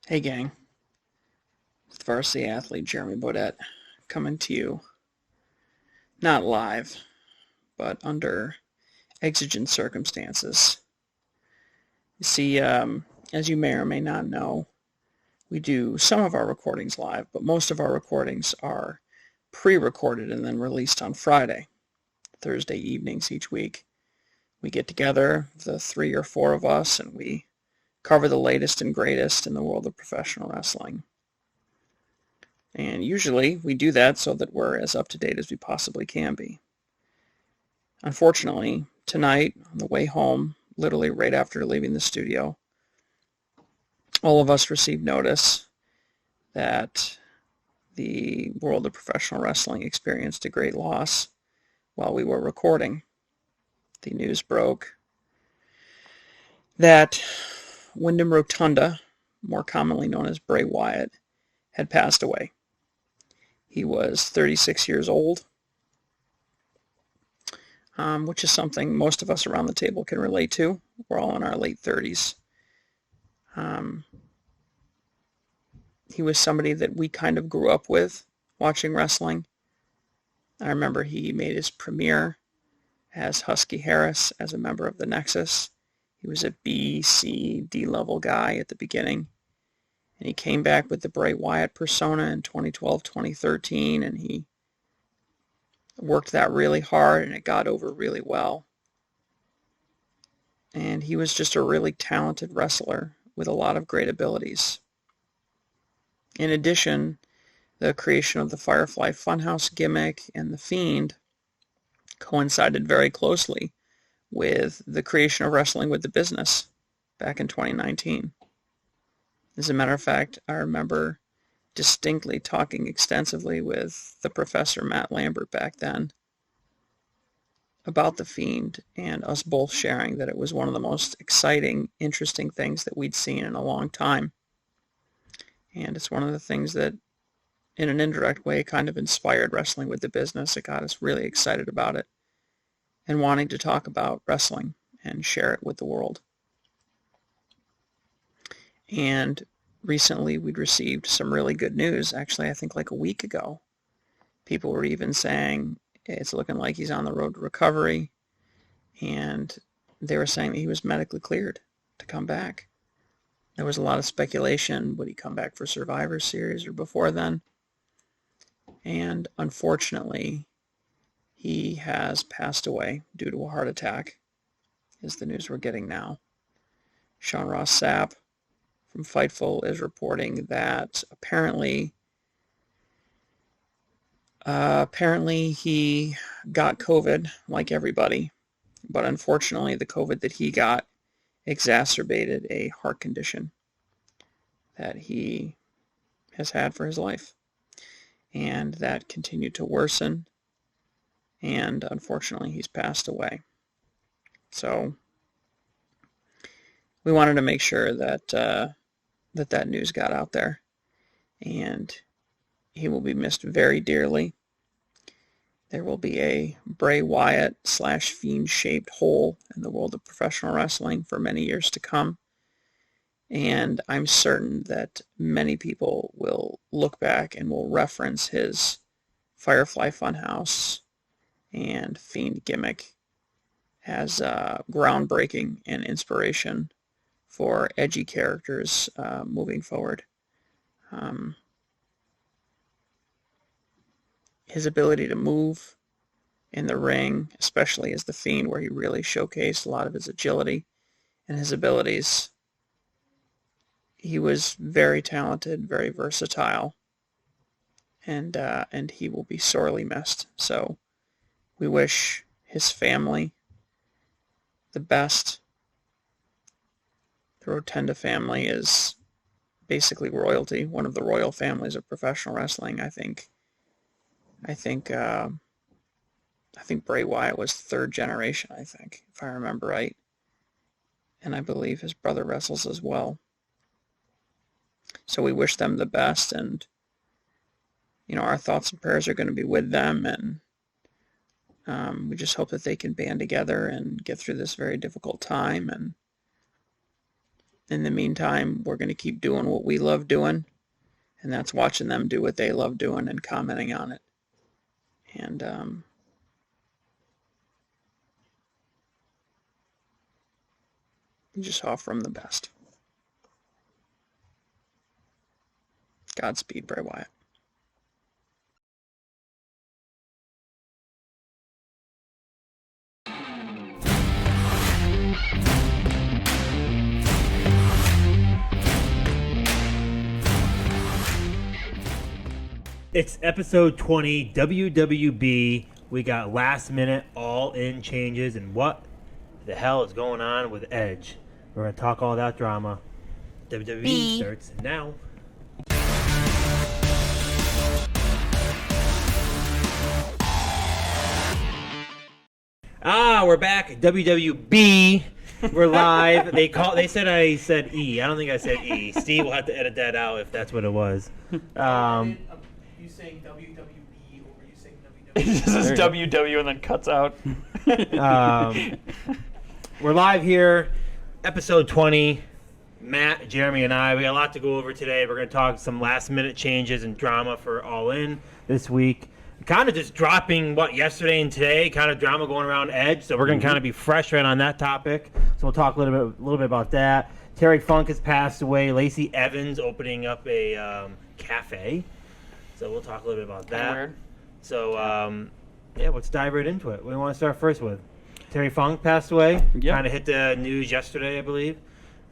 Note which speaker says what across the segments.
Speaker 1: Hey gang, it's varsity athlete Jeremy Bodette coming to you, not live, but under exigent circumstances. You see, as you may or may not know, we do some of our recordings live, but most of our recordings are pre-recorded and then released on Friday, Thursday evenings each week. We get together, the 3 or 4 of us, and we cover the latest and greatest in the world of professional wrestling. And usually we do that so that we're as up-to-date as we possibly can be. Unfortunately, tonight, on the way home, literally right after leaving the studio, all of us received notice that the world of professional wrestling experienced a great loss while we were recording. The news broke that Wyndham Rotunda, more commonly known as Bray Wyatt, had passed away. He was 36 years old, which is something most of us around the table can relate to. We're all in our late 30s. He was somebody that we kind of grew up with watching wrestling. I remember he made his premiere as Husky Harris as a member of the Nexus. He was a B, C, D level guy at the beginning. And he came back with the Bray Wyatt persona in 2012, 2013, and he worked that really hard, and it got over really well. And he was just a really talented wrestler with a lot of great abilities. In addition, the creation of the Firefly Funhouse gimmick and The Fiend coincided very closely with the creation of Wrestling with the Business back in 2019. As a matter of fact, I remember distinctly talking extensively with the Professor Matt Lambert back then about The Fiend, and us both sharing that it was one of the most exciting, interesting things that we'd seen in a long time. And it's one of the things that, in an indirect way, kind of inspired Wrestling with the Business. It got us really excited about it and wanting to talk about wrestling and share it with the world. And recently we'd received some really good news. Actually, I think like a week ago, people were even saying it's looking like he's on the road to recovery, and they were saying that he was medically cleared to come back. There was a lot of speculation, would he come back for Survivor Series or before then? And unfortunately, he has passed away due to a heart attack, is the news we're getting now. Sean Ross Sapp from Fightful is reporting that apparently he got COVID like everybody, but unfortunately the COVID that he got exacerbated a heart condition that he has had for his life, and that continued to worsen, and unfortunately he's passed away. So we wanted to make sure that that news got out there, and he will be missed very dearly. There will be a Bray Wyatt / Fiend shaped hole in the world of professional wrestling for many years to come. And I'm certain that many people will look back and will reference his Firefly Funhouse and Fiend gimmick as groundbreaking and inspiration for edgy characters moving forward. His ability to move in the ring, especially as the Fiend, where he really showcased a lot of his agility and his abilities. He was very talented, very versatile, and he will be sorely missed. So we wish his family the best. The Rotunda family is basically royalty, one of the royal families of professional wrestling. I think Bray Wyatt was third generation, I think, if I remember right. And I believe his brother wrestles as well. So we wish them the best, and our thoughts and prayers are going to be with them, and we just hope that they can band together and get through this very difficult time, and in the meantime, we're going to keep doing what we love doing, and that's watching them do what they love doing and commenting on it. And just offer them the best. Godspeed, Bray Wyatt.
Speaker 2: It's episode 20, WWB. We got last minute all-in changes, and what the hell is going on with Edge? We're going to talk all that drama. WWE starts now. We're back. WWB. We're live. They said I said E. I don't think I said E. Steve will have to edit that out if that's what it was.
Speaker 3: You saying WWB or you saying WWE?
Speaker 4: He just says WW and then cuts out.
Speaker 2: We're live here, episode 20. Matt, Jeremy, and I. We got a lot to go over today. We're going to talk some last-minute changes and drama for All In this week. Kind of just dropping yesterday and today, kind of drama going around Edge. So we're going to kind of be fresh right on that topic. So we'll talk a little bit about that. Terry Funk has passed away. Lacey Evans opening up a cafe. So we'll talk a little bit about that.
Speaker 4: Weird.
Speaker 2: So let's dive right into it. What do you want to start first with? Terry Funk passed away.
Speaker 4: Yep.
Speaker 2: Kind of hit the news yesterday, I believe.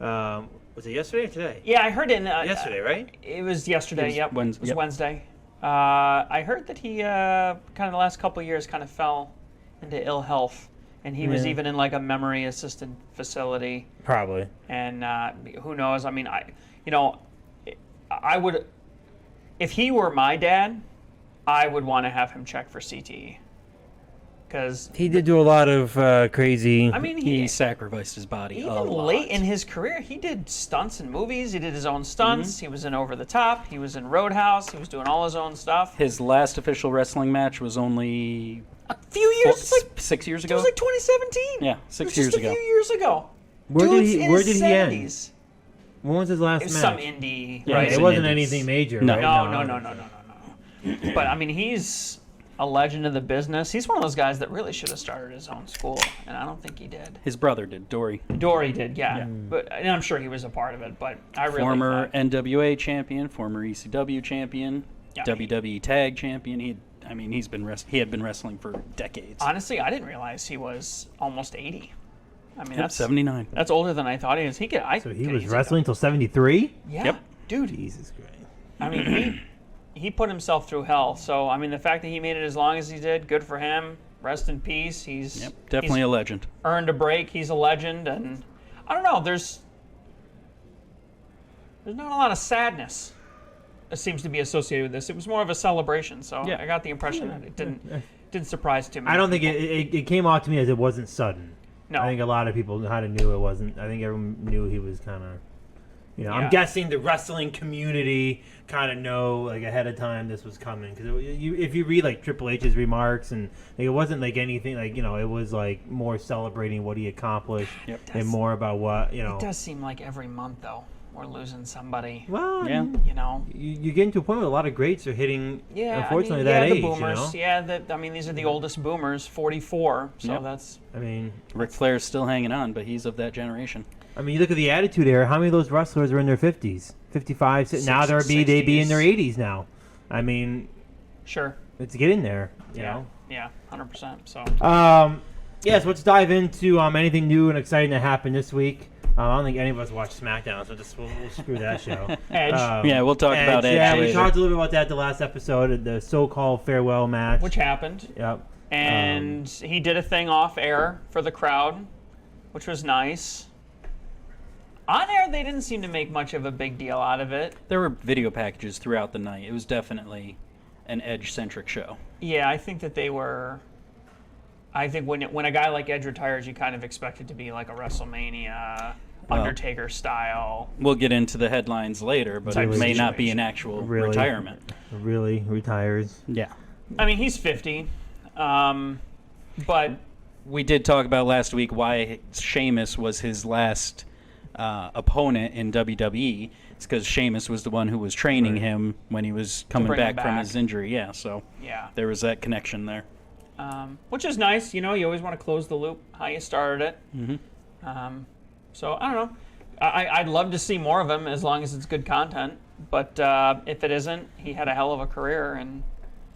Speaker 2: Was it yesterday or today?
Speaker 4: Yeah, I heard it.
Speaker 2: Yesterday, right?
Speaker 4: It was yesterday.
Speaker 3: It was
Speaker 4: Wednesday. I heard that he kind of the last couple of years kind of fell into ill health, and he was even in like a memory assisted facility.
Speaker 2: Probably.
Speaker 4: And who knows? I mean, I would, if he were my dad, I would want to have him check for CTE. Because
Speaker 2: he did do a lot of crazy.
Speaker 4: I mean,
Speaker 3: he sacrificed his body
Speaker 4: even
Speaker 3: a lot.
Speaker 4: late in his career. He did stunts in movies. He did his own stunts.
Speaker 3: Mm-hmm.
Speaker 4: He was in Over the Top. He was in Roadhouse. He was doing all his own stuff.
Speaker 3: His last official wrestling match was only
Speaker 4: A few years,
Speaker 3: 6 years
Speaker 4: it
Speaker 3: ago.
Speaker 4: was like 2017.
Speaker 3: Yeah,
Speaker 4: It
Speaker 3: 6
Speaker 4: was
Speaker 3: years
Speaker 4: just
Speaker 3: ago.
Speaker 4: A few years ago.
Speaker 2: Where
Speaker 4: Dude's
Speaker 2: did he?
Speaker 4: in
Speaker 2: Where
Speaker 4: his
Speaker 2: did he end?
Speaker 4: 70s.
Speaker 2: When was his last
Speaker 4: It was
Speaker 2: match?
Speaker 4: some indie.
Speaker 3: Yeah,
Speaker 4: right?
Speaker 2: It
Speaker 3: in
Speaker 2: wasn't
Speaker 3: indies.
Speaker 2: anything major,
Speaker 3: No.
Speaker 2: right?
Speaker 4: No. But I mean, he's a legend of the business. He's one of those guys that really should have started his own school, and I don't think he did.
Speaker 3: His brother did, Dory.
Speaker 4: Dory did, yeah. But and I'm sure he was a part of it. But I really
Speaker 3: Former
Speaker 4: thought,
Speaker 3: NWA champion, former ECW champion,
Speaker 4: Yeah.
Speaker 3: WWE tag champion. He had been wrestling for decades.
Speaker 4: honestly, I didn't realize he was almost 80. I mean, that's
Speaker 3: 79.
Speaker 4: That's older than I thought he was.
Speaker 2: So he was wrestling until 73.
Speaker 4: Yeah,
Speaker 3: Yep.
Speaker 4: dude.
Speaker 2: Jesus Christ.
Speaker 4: I mean, he put himself through hell. So I mean, the fact that he made it as long as he did, good for him. Rest in peace. He's
Speaker 3: Definitely
Speaker 4: he's
Speaker 3: a legend.
Speaker 4: earned a break. He's a legend, and I don't know. There's not a lot of sadness that seems to be associated with this. It was more of a celebration. So
Speaker 3: Yeah.
Speaker 4: I got the impression that it didn't surprise too many.
Speaker 2: I don't think it came off to me as it wasn't sudden.
Speaker 4: No.
Speaker 2: I think a lot of people kind of knew it wasn't. I think everyone knew he was kind of.
Speaker 4: Yeah.
Speaker 2: I'm guessing the wrestling community kind of know like ahead of time this was coming because if you read like Triple H's remarks and like, it wasn't like anything like it was like more celebrating what he accomplished and more about what
Speaker 4: It does seem like every month though we're losing somebody.
Speaker 2: Well,
Speaker 3: Yeah.
Speaker 4: You know.
Speaker 2: you get into a point where a lot of greats are hitting.
Speaker 4: Yeah.
Speaker 2: Unfortunately,
Speaker 4: I
Speaker 2: that
Speaker 4: mean,
Speaker 2: age.
Speaker 4: the boomers.
Speaker 2: You know?
Speaker 4: Yeah. I mean, these are the oldest boomers, 44. So
Speaker 3: Yep.
Speaker 4: that's.
Speaker 2: I mean,
Speaker 3: Ric Flair's still hanging on, but he's of that generation.
Speaker 2: you look at the Attitude Era. How many of those wrestlers are in their 50s, 55? Now they'd be in their 80s now. I mean,
Speaker 4: Sure.
Speaker 2: it's getting there. You
Speaker 4: Yeah.
Speaker 2: know.
Speaker 4: Yeah. 100%. So.
Speaker 2: Yes. Let's dive into anything new and exciting that happened this week. I don't think any of us watched SmackDown, so we'll screw that show.
Speaker 4: Edge.
Speaker 3: Yeah, we'll talk about Edge
Speaker 2: Yeah, we
Speaker 3: later.
Speaker 2: talked a little bit about that the last episode, the so-called farewell match.
Speaker 4: Which happened.
Speaker 2: Yep.
Speaker 4: And he did a thing off air for the crowd, which was nice. On air, they didn't seem to make much of a big deal out of it.
Speaker 3: There were video packages throughout the night. It was definitely an Edge-centric show.
Speaker 4: Yeah, I think that they were. I think when a guy like Edge retires, you kind of expect it to be like a WrestleMania, Undertaker style.
Speaker 3: We'll get into the headlines later, but
Speaker 4: Type
Speaker 3: it
Speaker 4: of
Speaker 3: may not be
Speaker 4: situation.
Speaker 3: an actual
Speaker 2: Really?
Speaker 3: retirement.
Speaker 2: Really retires.
Speaker 3: Yeah.
Speaker 4: I mean, he's 50, but
Speaker 3: We did talk about last week why Sheamus was his last opponent in WWE. It's because Sheamus was the one who was training him when he was coming
Speaker 4: bring him
Speaker 3: back from
Speaker 4: back.
Speaker 3: his injury. Yeah, so
Speaker 4: Yeah.
Speaker 3: there was that connection there.
Speaker 4: Which is nice. You always want to close the loop, how you started it. Mm-hmm. So, I don't know. I'd love to see more of him as long as it's good content. But if it isn't, he had a hell of a career. And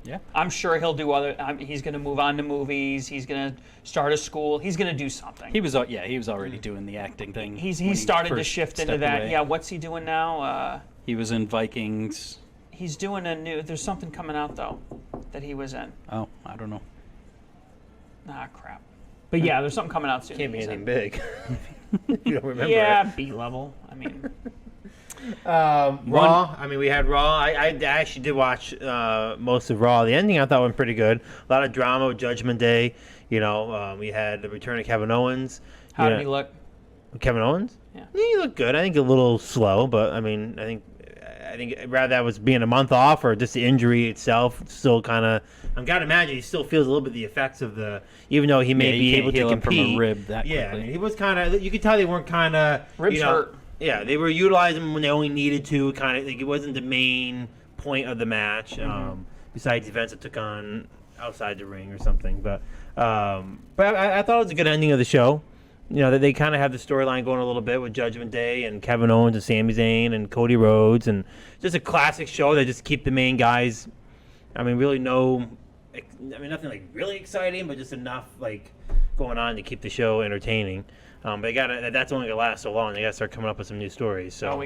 Speaker 3: Yeah.
Speaker 4: I'm sure he'll do other... he's going to move on to movies. He's going to start a school. He's going to do something.
Speaker 3: He was already doing the acting thing.
Speaker 4: He
Speaker 3: when
Speaker 4: started to
Speaker 3: first
Speaker 4: shift into
Speaker 3: stepped
Speaker 4: that.
Speaker 3: away.
Speaker 4: Yeah, what's he doing now?
Speaker 3: He was in Vikings.
Speaker 4: He's doing a new... There's something coming out, though, that he was in.
Speaker 3: Oh, I don't know.
Speaker 4: Ah, crap. But yeah, there's something coming out soon.
Speaker 2: Can't be
Speaker 4: he's
Speaker 2: anything
Speaker 4: in.
Speaker 2: big. You don't remember
Speaker 4: Yeah,
Speaker 2: it.
Speaker 4: B level. I mean,
Speaker 2: Raw. I mean, we had Raw. I actually did watch most of Raw. The ending I thought went pretty good. A lot of drama with Judgment Day. We had the return of Kevin Owens.
Speaker 4: how did he look?
Speaker 2: Kevin Owens?
Speaker 4: Yeah.
Speaker 2: He looked good. I think a little slow, but I mean, I think rather that was being a month off or just the injury itself. Still kind of, I'm gotta imagine he still feels a little bit the effects of the, even though he may
Speaker 3: Yeah, you
Speaker 2: be
Speaker 3: can't
Speaker 2: able to
Speaker 3: heal him
Speaker 2: compete
Speaker 3: from a rib that
Speaker 2: Yeah, I
Speaker 3: quickly.
Speaker 2: mean, he was kind of. You could tell they weren't kind of
Speaker 4: Ribs hurt.
Speaker 2: Yeah, they were utilizing him when they only needed to. Kind of, like it wasn't the main point of the match. Besides events that took on outside the ring or something, but I thought it was a good ending of the show. That they kind of have the storyline going a little bit with Judgment Day and Kevin Owens and Sami Zayn and Cody Rhodes, and just a classic show. They just keep the main guys. I mean, really nothing like really exciting, but just enough like going on to keep the show entertaining. But that's only gonna last so long. They gotta start coming up with some new stories. So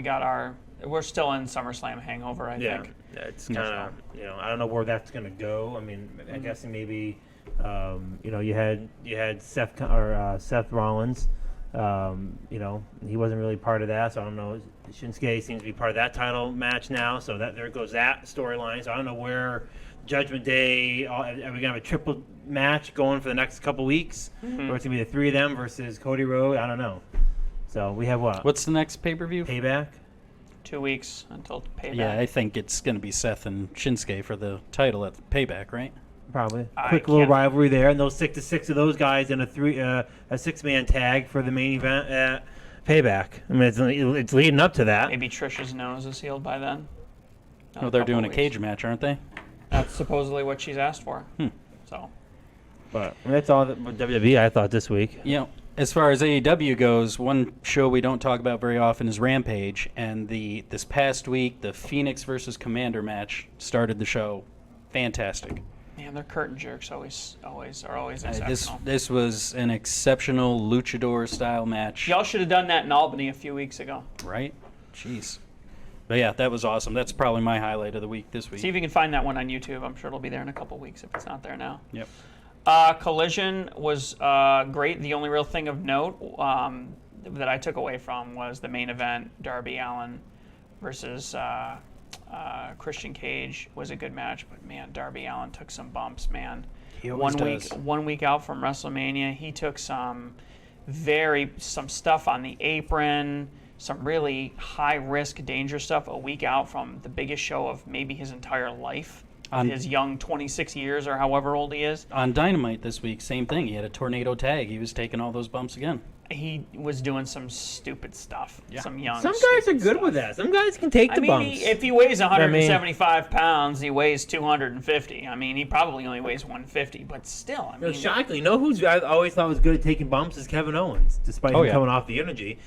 Speaker 4: We're still in SummerSlam hangover, I think.
Speaker 2: yeah, it's kind of I don't know where that's gonna go. I mean, I'm guessing maybe you had Seth Rollins. He wasn't really part of that, so I don't know. Shinsuke seems to be part of that title match now, so there goes that storyline. So I don't know where Judgment Day. Are we gonna have a triple match going for the next couple weeks, or it's gonna be the three of them versus Cody Rhodes? I don't know. So we have what?
Speaker 3: What's the next pay-per-view?
Speaker 2: Payback?
Speaker 4: 2 weeks until payback.
Speaker 3: Yeah, I think it's going to be Seth and Shinsuke for the title at Payback, right?
Speaker 2: Probably.
Speaker 4: I
Speaker 2: Quick little
Speaker 4: can't-
Speaker 2: rivalry there, and they'll stick to 6 of those guys in a 6-man tag for the main event at Payback. I mean, it's leading up to that.
Speaker 4: Maybe Trish's nose is healed by then.
Speaker 3: Oh, they're doing a
Speaker 4: weeks.
Speaker 3: cage match, aren't they?
Speaker 4: That's supposedly what she's asked for. So,
Speaker 2: But that's all that with WWE I thought this week.
Speaker 3: As far as AEW goes, one show we don't talk about very often is Rampage, and this past week, the Phoenix versus Commander match started the show. Fantastic.
Speaker 4: man, their curtain jerks are always exceptional.
Speaker 3: This was an exceptional luchador-style match.
Speaker 4: Y'all should have done that in Albany a few weeks ago.
Speaker 3: Right? Jeez. But yeah, that was awesome. That's probably my highlight of the week this week.
Speaker 4: See if you can find that one on YouTube. I'm sure it'll be there in a couple weeks if it's not there now.
Speaker 3: Yep.
Speaker 4: Collision was great. The only real thing of note that I took away from was the main event, Darby Allin versus Christian Cage was a good match. But man, Darby Allin took some bumps, man.
Speaker 3: He always does.
Speaker 4: 1 week out from WrestleMania, he took some stuff on the apron, some really high-risk, danger stuff a week out from the biggest show of maybe his entire life, his young 26 years or however old he is.
Speaker 3: On Dynamite this week, same thing. He had a tornado tag. He was taking all those bumps again.
Speaker 4: He was doing some stupid stuff.
Speaker 3: Yeah.
Speaker 4: Some young.
Speaker 2: Some guys are good
Speaker 4: stuff.
Speaker 2: with that. Some guys can take the bumps.
Speaker 4: If he weighs 175 pounds, he weighs 250. I mean, he probably only weighs 150, but still, I mean,
Speaker 2: Shockingly, who's I always thought was good at taking bumps is Kevin Owens, despite him coming off the energy.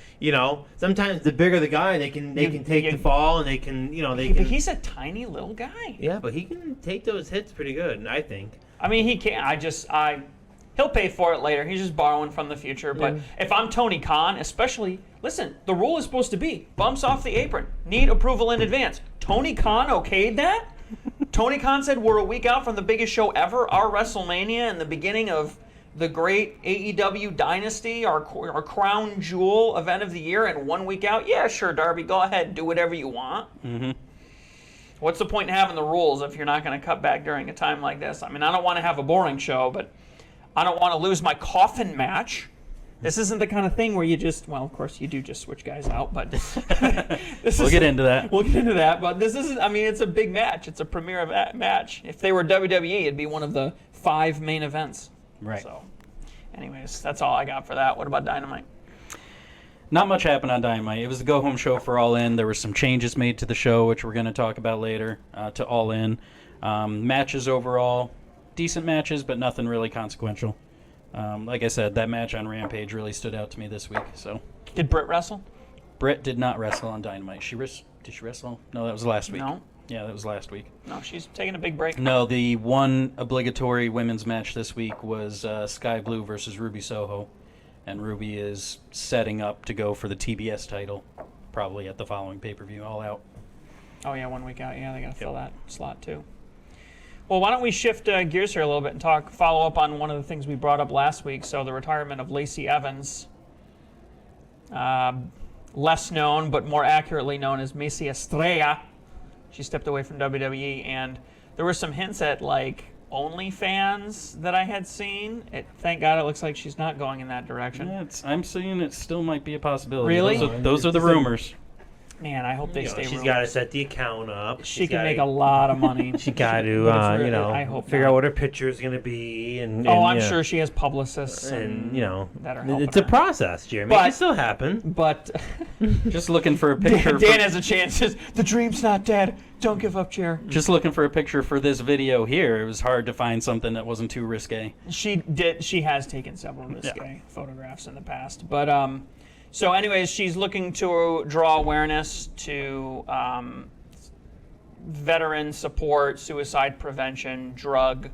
Speaker 2: Sometimes the bigger the guy, they can take the fall and they can.
Speaker 4: But he's a tiny little guy.
Speaker 2: Yeah, but he can take those hits pretty good, I think.
Speaker 4: I mean, he can't. He'll pay for it later. He's just borrowing from the future. But if I'm Tony Khan, especially, listen, the rule is supposed to be bumps off the apron. Need approval in advance. Tony Khan okayed that? Tony Khan said we're a week out from the biggest show ever, our WrestleMania, and the beginning of the great AEW dynasty, our crown jewel event of the year, and 1 week out. Yeah, sure, Darby, go ahead. Do whatever you want. Mm-hmm. What's the point in having the rules if you're not going to cut back during a time like this? I mean, I don't want to have a boring show, but I don't want to lose my coffin match. This isn't the kind of thing where you just, well, of course you do just switch guys out, but
Speaker 3: We'll get into that.
Speaker 4: We'll get into that, but this isn't, I mean, it's a big match. It's a premier match. If they were WWE, it'd be one of the 5 main events.
Speaker 3: Right.
Speaker 4: So, anyways, that's all I got for that. What about Dynamite?
Speaker 3: Not much happened on Dynamite. It was the go-home show for All In. There were some changes made to the show, which we're going to talk about later, to All In. Matches overall, decent matches, but nothing really consequential. Like I said, that match on Rampage really stood out to me this week. So,
Speaker 4: Did Britt wrestle?
Speaker 3: Britt did not wrestle on Dynamite. Did she wrestle? No, that was last week.
Speaker 4: No.
Speaker 3: Yeah, that was last week.
Speaker 4: No, she's taking a big break.
Speaker 3: No, the one obligatory women's match this week was Sky Blue versus Ruby Soho. And Ruby is setting up to go for the TBS title, probably at the following pay-per-view, All Out.
Speaker 4: Oh, yeah, 1 week out. Yeah, they got to fill that slot, too. Well, why don't we shift gears here a little bit and follow up on one of the things we brought up last week. So the retirement of Lacey Evans, less known but more accurately known as Macy Estrella. She stepped away from WWE, and there were some hints at, like, OnlyFans that I had seen. Thank God it looks like she's not going in that direction.
Speaker 3: Yeah, I'm seeing it still might be a possibility.
Speaker 4: Really?
Speaker 3: Those are the rumors.
Speaker 4: Man, I hope they stay
Speaker 2: She's
Speaker 4: rumors.
Speaker 2: got to set the account up.
Speaker 4: She can make a lot of money.
Speaker 2: She got to,
Speaker 4: I hope
Speaker 2: figure
Speaker 4: not.
Speaker 2: out what her picture is going to be. And
Speaker 4: I'm sure she has publicists
Speaker 2: and
Speaker 4: that are helping
Speaker 2: it's a
Speaker 4: her.
Speaker 2: process, Jeremy.
Speaker 4: But-
Speaker 2: it can still happen.
Speaker 4: But
Speaker 3: Just looking for a picture.
Speaker 4: Dan has a chance. Says, the dream's not dead. Don't give up, chair.
Speaker 3: Just looking for a picture for this video here. It was hard to find something that wasn't too risque.
Speaker 4: She has taken several risque photographs in the past, but so anyways, she's looking to draw awareness to veteran support, suicide prevention, drug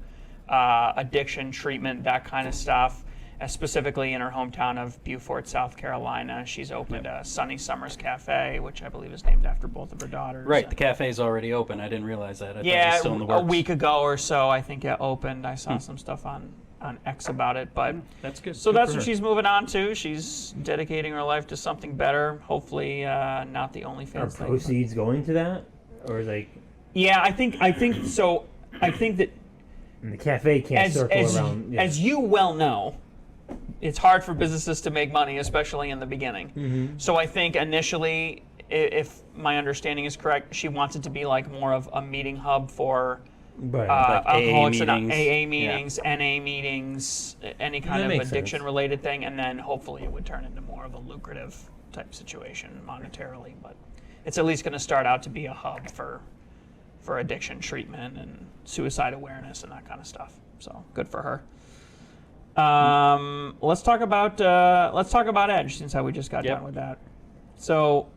Speaker 4: addiction treatment, that kind of stuff. Specifically in her hometown of Beaufort, South Carolina. She's opened a Sunny Summers Cafe, which I believe is named after both of her daughters.
Speaker 3: Right, the cafe's already open. I didn't realize that. I thought it
Speaker 4: Yeah,
Speaker 3: was still in the
Speaker 4: a
Speaker 3: works.
Speaker 4: week ago or so, I think it opened. I saw some stuff on X about it, but
Speaker 3: That's good.
Speaker 4: so
Speaker 3: Good
Speaker 4: that's
Speaker 3: for
Speaker 4: what
Speaker 3: her.
Speaker 4: she's moving on to. She's dedicating her life to something better. Hopefully, not the
Speaker 2: Are
Speaker 4: OnlyFans thing.
Speaker 2: proceeds going to that? Or like,
Speaker 4: Yeah, I think so. I think that
Speaker 2: and the cafe can't circle around. Yeah.
Speaker 4: as you well know, it's hard for businesses to make money, especially in the beginning.
Speaker 2: Mm-hmm.
Speaker 4: So I think initially, if my understanding is correct, she wants it to be like more of a meeting hub for
Speaker 2: Right.
Speaker 3: Like AA
Speaker 4: alcoholics and
Speaker 3: meetings.
Speaker 4: AA meetings, NA meetings, any kind
Speaker 2: That
Speaker 4: of
Speaker 2: makes
Speaker 4: addiction
Speaker 2: sense.
Speaker 4: related thing, and then hopefully it would turn into more of a lucrative type situation monetarily. But it's at least going to start out to be a hub for addiction treatment and suicide awareness and that kind of stuff. So good for her. Let's talk about Edge, since we just got done with that. So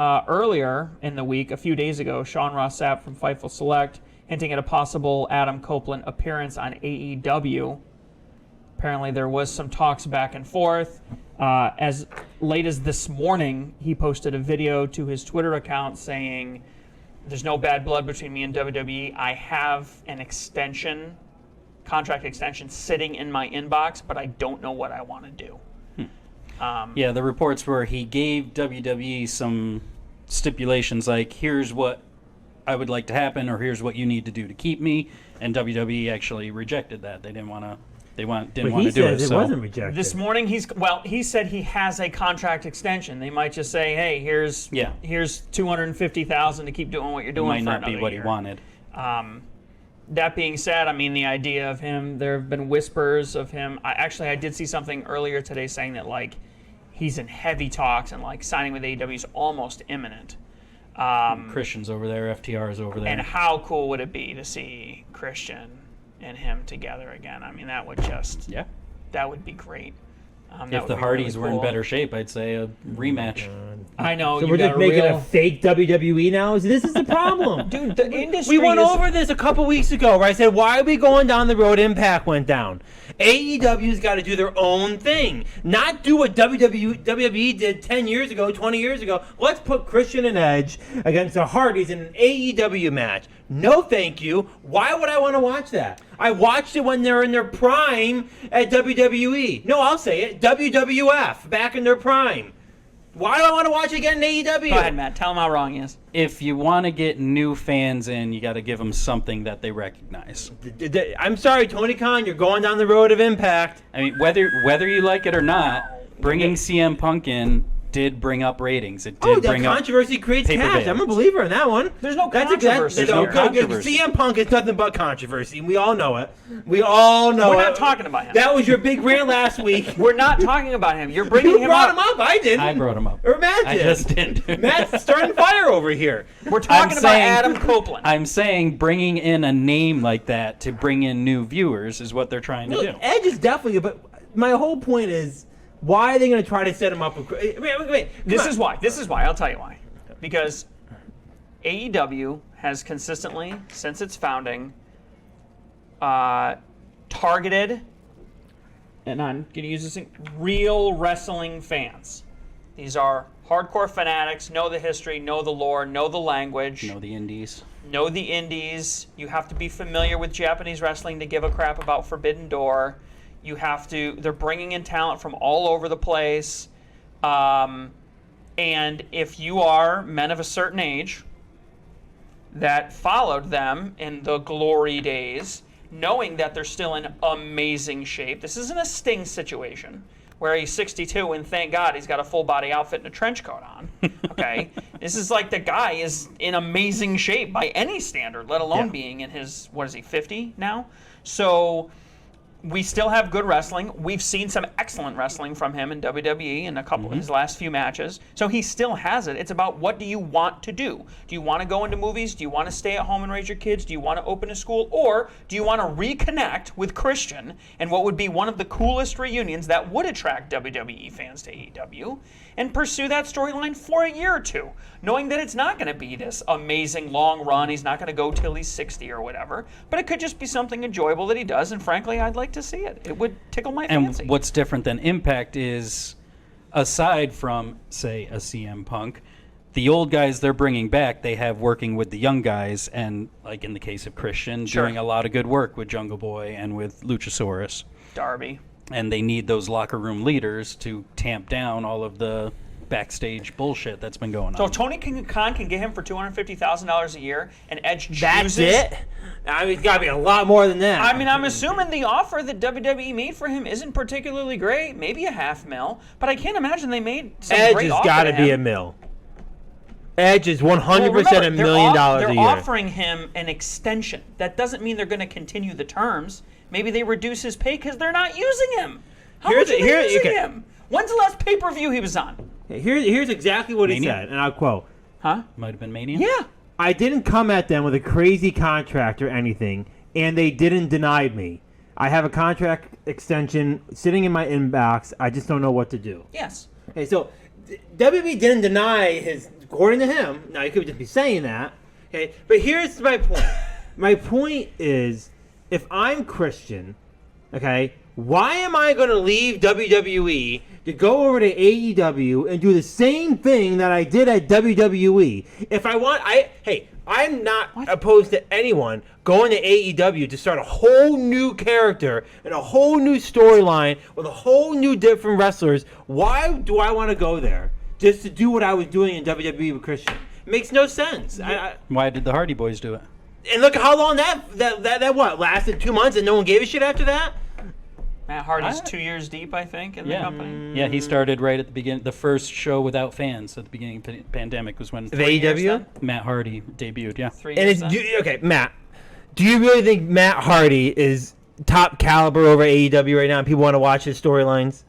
Speaker 4: earlier in the week, a few days ago, Sean Ross Sapp from Fightful Select hinting at a possible Adam Copeland appearance on AEW. Apparently, there was some talks back and forth. As late as this morning, he posted a video to his Twitter account saying, "There's no bad blood between me and WWE. I have an contract extension sitting in my inbox, but I don't know what I want to do."
Speaker 3: Yeah, the reports were he gave WWE some stipulations like, here's what I would like to happen, or here's what you need to do to keep me, and WWE actually rejected that. They didn't want to. Didn't
Speaker 2: But
Speaker 3: want
Speaker 2: he
Speaker 3: to do it.
Speaker 2: says it
Speaker 3: So
Speaker 2: wasn't rejected.
Speaker 4: This morning, he said he has a contract extension. They might just say, "Hey, here's $250,000 to keep doing what you're
Speaker 3: it
Speaker 4: doing."
Speaker 3: might
Speaker 4: for
Speaker 3: not be
Speaker 4: another
Speaker 3: what
Speaker 4: year.
Speaker 3: he wanted.
Speaker 4: That being said, I mean, the idea of him, there have been whispers of him. I did see something earlier today saying that, like, he's in heavy talks and, like, signing with AEW is almost imminent.
Speaker 3: Christian's over there, FTR's over there.
Speaker 4: And how cool would it be to see Christian and him together again? I mean, that would be great. That
Speaker 3: If
Speaker 4: would
Speaker 3: the
Speaker 4: be
Speaker 3: Hardys
Speaker 4: really
Speaker 3: were in
Speaker 4: cool.
Speaker 3: better shape, I'd say a rematch.
Speaker 4: I know.
Speaker 2: So
Speaker 4: you
Speaker 2: we're
Speaker 4: got
Speaker 2: just making
Speaker 4: real...
Speaker 2: a fake WWE now? This is the problem.
Speaker 4: Dude, the industry
Speaker 2: We went
Speaker 4: is...
Speaker 2: over this a couple weeks ago where I said, why are we going down the road Impact went down? AEW's got to do their own thing. Not do what WWE did 10 years ago, 20 years ago. Let's put Christian and Edge against the Hardys in an AEW match. No thank you. Why would I want to watch that? I watched it when they're in their prime at WWE. No, I'll say it. WWF, back in their prime. Why do I want to watch it again in AEW?
Speaker 4: Go ahead, Matt. Tell him how wrong he is.
Speaker 3: If you want to get new fans in, you got to give them something that they recognize.
Speaker 2: I'm sorry, Tony Khan, you're going down the road of Impact.
Speaker 3: I mean, whether you like it or not, bringing CM Punk in did bring up ratings. It
Speaker 2: Oh,
Speaker 3: did
Speaker 2: that
Speaker 3: bring up
Speaker 2: controversy creates
Speaker 3: pay-per-view.
Speaker 2: cash. I'm a believer in that one.
Speaker 4: There's no
Speaker 2: That's
Speaker 4: controversy.
Speaker 3: There's no
Speaker 2: okay,
Speaker 3: controversy.
Speaker 2: CM Punk is nothing but controversy. We all know it. We all know
Speaker 4: We're
Speaker 2: it.
Speaker 4: not talking about him.
Speaker 2: That was your big rant last week.
Speaker 4: We're not talking about him. You're bringing
Speaker 2: You
Speaker 4: him
Speaker 2: brought
Speaker 4: up.
Speaker 2: him up. I didn't.
Speaker 3: I brought him up.
Speaker 2: Or Matt
Speaker 3: I
Speaker 2: did.
Speaker 3: just did.
Speaker 2: Matt's starting fire over here.
Speaker 4: We're talking
Speaker 3: I'm
Speaker 4: about
Speaker 3: saying-
Speaker 4: Adam Copeland.
Speaker 3: I'm saying bringing in a name like that to bring in new viewers is what they're trying to
Speaker 2: Look,
Speaker 3: do.
Speaker 2: Edge is definitely, but my whole point is, why are they going to try to set him up with? Wait.
Speaker 4: This is why. I'll tell you why. Because AEW has consistently, since its founding, targeted, and I'm going to use this, real wrestling fans. These are hardcore fanatics, know the history, know the lore, know the language.
Speaker 3: You know, the indies.
Speaker 4: Know the indies. You have to be familiar with Japanese wrestling to give a crap about Forbidden Door. They're bringing in talent from all over the place. And if you are men of a certain age that followed them in the glory days, knowing that they're still in amazing shape, this isn't a Sting situation where he's 62 and thank God he's got a full body outfit and a trench coat on. Okay? This is like the guy is in amazing shape by any standard, let alone being in his, 50 now? So we still have good wrestling. We've seen some excellent wrestling from him in WWE in a couple of his last few matches. So he still has it. It's about, what do you want to do? Do you want to go into movies? Do you want to stay at home and raise your kids? Do you want to open a school? Or do you want to reconnect with Christian and what would be one of the coolest reunions that would attract WWE fans to AEW and pursue that storyline for a year or two, knowing that it's not going to be this amazing long run. He's not going to go till he's 60 or whatever, but it could just be something enjoyable that he does, and frankly, I'd like to see it. It would tickle my fancy.
Speaker 3: And what's different than Impact is, aside from, say, a CM Punk, the old guys they're bringing back, they have working with the young guys, and like in the case of Christian, doing a lot of good work with Jungle Boy and with Luchasaurus.
Speaker 4: Darby.
Speaker 3: And they need those locker room leaders to tamp down all of the backstage bullshit that's been going on.
Speaker 4: So if Tony Khan can get him for $250,000 a year, and Edge chooses...
Speaker 2: That's it? I mean, it's got to be a lot more than that.
Speaker 4: I mean, I'm assuming the offer that WWE made for him isn't particularly great, maybe $500,000, but I can't imagine they made some
Speaker 2: Edge
Speaker 4: great
Speaker 2: has
Speaker 4: offer
Speaker 2: got to
Speaker 4: to
Speaker 2: be
Speaker 4: him.
Speaker 2: $1 million. Edge is 100%
Speaker 4: Well, remember,
Speaker 2: $1 million a
Speaker 4: they're
Speaker 2: year.
Speaker 4: offering him an extension. That doesn't mean they're going to continue the terms. Maybe they reduce his pay because they're not using him. How much are they using him? When's the last pay-per-view he was on?
Speaker 2: Here's exactly what he
Speaker 3: Mania?
Speaker 2: said, and I'll quote.
Speaker 4: Huh?
Speaker 3: Might have been Mania?
Speaker 4: Yeah.
Speaker 2: I didn't come at them with a crazy contract or anything, and they didn't deny me. I have a contract extension sitting in my inbox. I just don't know what to do.
Speaker 4: Yes.
Speaker 2: Okay, so WWE didn't deny his, according to him. Now, you could just be saying that. Okay, but here's my point. My point is, if I'm Christian, okay, why am I going to leave WWE to go over to AEW and do the same thing that I did at WWE? If I want, I'm not opposed to anyone going to AEW to start a whole new character and a whole new storyline with a whole new different wrestlers. Why do I want to go there just to do what I was doing in WWE with Christian? It makes no sense.
Speaker 3: Why did the Hardy Boys do it?
Speaker 2: And look at how long that what lasted 2 months and no one gave a shit after that.
Speaker 4: Matt Hardy's 2 years deep, I think, in the company.
Speaker 3: Yeah, he started right at the beginning. The first show without fans at the beginning of the pandemic was when
Speaker 2: The AEW?
Speaker 3: Matt Hardy debuted, yeah.
Speaker 4: 3
Speaker 2: And
Speaker 4: years
Speaker 2: it's
Speaker 4: then.
Speaker 2: okay, Matt. Do you really think Matt Hardy is top caliber over AEW right now and people want to watch his storylines?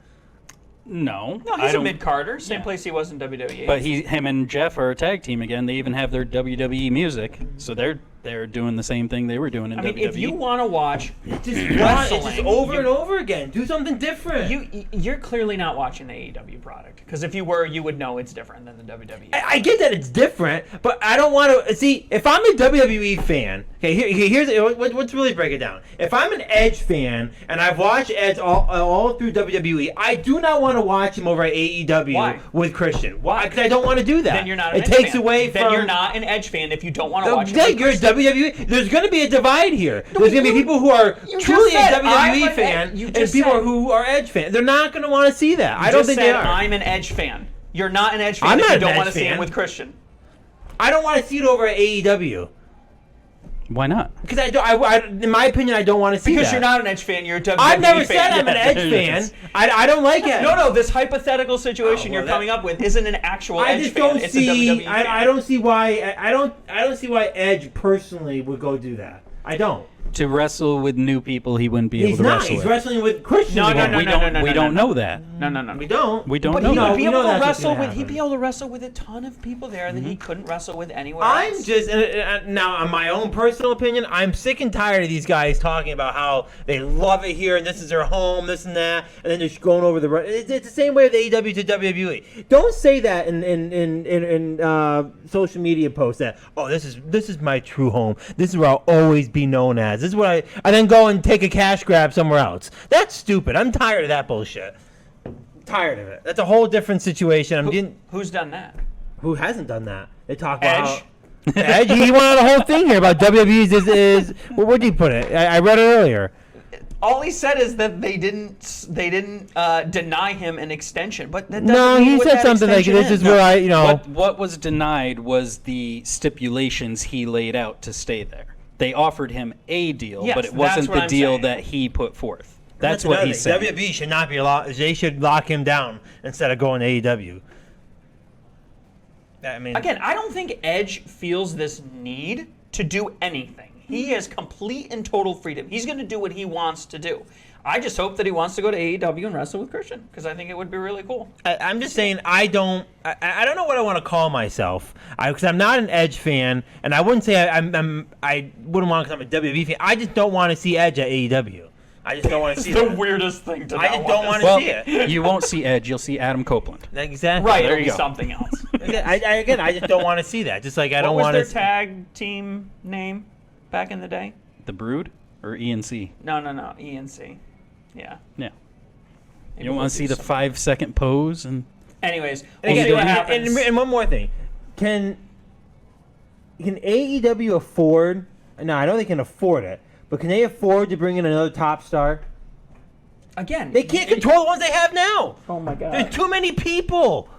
Speaker 3: No.
Speaker 4: No,
Speaker 3: I
Speaker 4: he's a
Speaker 3: don't-
Speaker 4: mid-carder, same
Speaker 3: Yeah.
Speaker 4: place he was in WWE.
Speaker 3: But him and Jeff are a tag team again. They even have their WWE music, so they're doing the same thing they were doing in
Speaker 4: I mean,
Speaker 3: WWE.
Speaker 4: if you want to watch
Speaker 2: It's
Speaker 4: wrestling,
Speaker 2: just over and over again. Do something different.
Speaker 4: you're clearly not watching the AEW product, because if you were, you would know it's different than the WWE.
Speaker 2: I get that it's different, but I don't want to see. If I'm a WWE fan, okay, here's let's really break it down. If I'm an Edge fan and I've watched Edge all through WWE, I do not want to watch him over at AEW
Speaker 4: Why?
Speaker 2: with Christian. Why? Because I don't want to do that.
Speaker 4: Then you're not an
Speaker 2: It
Speaker 4: Edge
Speaker 2: takes
Speaker 4: fan.
Speaker 2: away
Speaker 4: Then
Speaker 2: from.
Speaker 4: you're not an Edge fan if you don't want to watch
Speaker 2: Yeah,
Speaker 4: it.
Speaker 2: you're a WWE. There's going to be a divide here. There's going to be people who are
Speaker 4: you
Speaker 2: truly
Speaker 4: just
Speaker 2: a
Speaker 4: said, I'm
Speaker 2: WWE
Speaker 4: an
Speaker 2: fan
Speaker 4: Ed- you
Speaker 2: and
Speaker 4: just
Speaker 2: people
Speaker 4: said-
Speaker 2: who are Edge fans. They're not going to want to see that. I don't think they are.
Speaker 4: I'm an Edge fan. You're not an Edge fan
Speaker 2: I'm
Speaker 4: if
Speaker 2: not
Speaker 4: you
Speaker 2: an
Speaker 4: don't
Speaker 2: Edge
Speaker 4: want to see him
Speaker 2: fan.
Speaker 4: with Christian.
Speaker 2: I don't want to see it over at AEW.
Speaker 3: Why not?
Speaker 2: Because in my opinion, I don't want to see
Speaker 4: Because
Speaker 2: that.
Speaker 4: you're not an Edge fan, you're a WWE
Speaker 2: I've never
Speaker 4: fan.
Speaker 2: said I'm an Edge fan. I don't like Edge.
Speaker 4: No, this hypothetical situation
Speaker 2: well,
Speaker 4: you're coming up with isn't an actual
Speaker 2: I
Speaker 4: Edge
Speaker 2: just
Speaker 4: fan.
Speaker 2: don't
Speaker 4: It's
Speaker 2: see.
Speaker 4: a WWE fan.
Speaker 2: I don't see why. I don't see why Edge personally would go do that. I don't.
Speaker 3: To wrestle with new people, he wouldn't be able
Speaker 2: He's
Speaker 3: to
Speaker 2: not.
Speaker 3: wrestle.
Speaker 2: He's
Speaker 3: with.
Speaker 2: wrestling with Christians.
Speaker 4: No,
Speaker 2: again.
Speaker 3: We don't know that.
Speaker 4: No.
Speaker 2: We don't.
Speaker 3: We don't
Speaker 4: But
Speaker 3: know
Speaker 4: he
Speaker 3: that.
Speaker 4: would be
Speaker 2: we
Speaker 4: able
Speaker 2: know
Speaker 4: to
Speaker 2: that's what's
Speaker 4: wrestle
Speaker 2: gonna
Speaker 4: with. He'd be
Speaker 2: happen.
Speaker 4: able to wrestle with a ton of people there that he couldn't wrestle with anywhere
Speaker 2: I'm
Speaker 4: else.
Speaker 2: just now, on my own personal opinion, I'm sick and tired of these guys talking about how they love it here and this is their home, this and that, and then just going over the. It's the same way with AEW to WWE. Don't say that in social media posts that this is my true home. This is where I'll always be known as. This is what I then go and take a cash grab somewhere else. That's stupid. I'm tired of that bullshit. Tired of it. That's a whole different situation.
Speaker 4: Who's done that?
Speaker 2: Who hasn't done that? They talk
Speaker 4: Edge?
Speaker 2: about Edge. He went on the whole thing here about WWE's is where did he put it? I read it earlier.
Speaker 4: All he said is that they didn't deny him an extension, but that doesn't
Speaker 2: No,
Speaker 4: mean
Speaker 2: he
Speaker 4: what
Speaker 2: said
Speaker 4: that
Speaker 2: something like,
Speaker 4: extension
Speaker 2: "This is where I,
Speaker 3: But what was denied was the stipulations he laid out to stay there. They offered him a deal,
Speaker 4: Yes,
Speaker 3: but it wasn't
Speaker 4: that's what
Speaker 3: the
Speaker 4: I'm
Speaker 3: deal
Speaker 4: saying.
Speaker 3: that he put forth. That's what
Speaker 2: another
Speaker 3: he's
Speaker 2: thing.
Speaker 3: saying.
Speaker 2: WWE should not be locked. They should lock him down instead of going to AEW. I mean,
Speaker 4: Again, I don't think Edge feels this need to do anything. He has complete and total freedom. He's going to do what he wants to do. I just hope that he wants to go to AEW and wrestle with Christian because I think it would be really cool.
Speaker 2: I'm just saying I don't know what I want to call myself because I'm not an Edge fan, and I wouldn't say I wouldn't want because I'm a WWE fan. I just don't want to see Edge at AEW. I just don't want to see
Speaker 4: the
Speaker 2: that.
Speaker 4: weirdest thing to
Speaker 2: I just don't want to
Speaker 3: Well,
Speaker 2: see it.
Speaker 3: you won't see Edge. You'll see Adam Copeland.
Speaker 2: Exactly.
Speaker 4: Right,
Speaker 3: There
Speaker 4: it'll
Speaker 3: you
Speaker 4: be
Speaker 3: go.
Speaker 4: something else.
Speaker 2: I just don't want to see that. Just like I don't
Speaker 4: What
Speaker 2: want
Speaker 4: was
Speaker 2: to.
Speaker 4: their tag team name back in the day?
Speaker 3: The Brood or ENC?
Speaker 4: No, ENC. Yeah.
Speaker 3: Yeah.
Speaker 4: Maybe
Speaker 3: You don't
Speaker 4: we'll
Speaker 3: want to
Speaker 4: do
Speaker 3: see the
Speaker 4: something.
Speaker 3: 5-second pose and
Speaker 4: Anyways,
Speaker 2: And,
Speaker 4: we'll see what
Speaker 2: again,
Speaker 4: happens.
Speaker 2: and one more thing, can AEW afford? No, I don't think they can afford it. But can they afford to bring in another top star?
Speaker 4: Again,
Speaker 2: They can't control the ones they have now.
Speaker 4: Oh my God.
Speaker 2: There's too many people.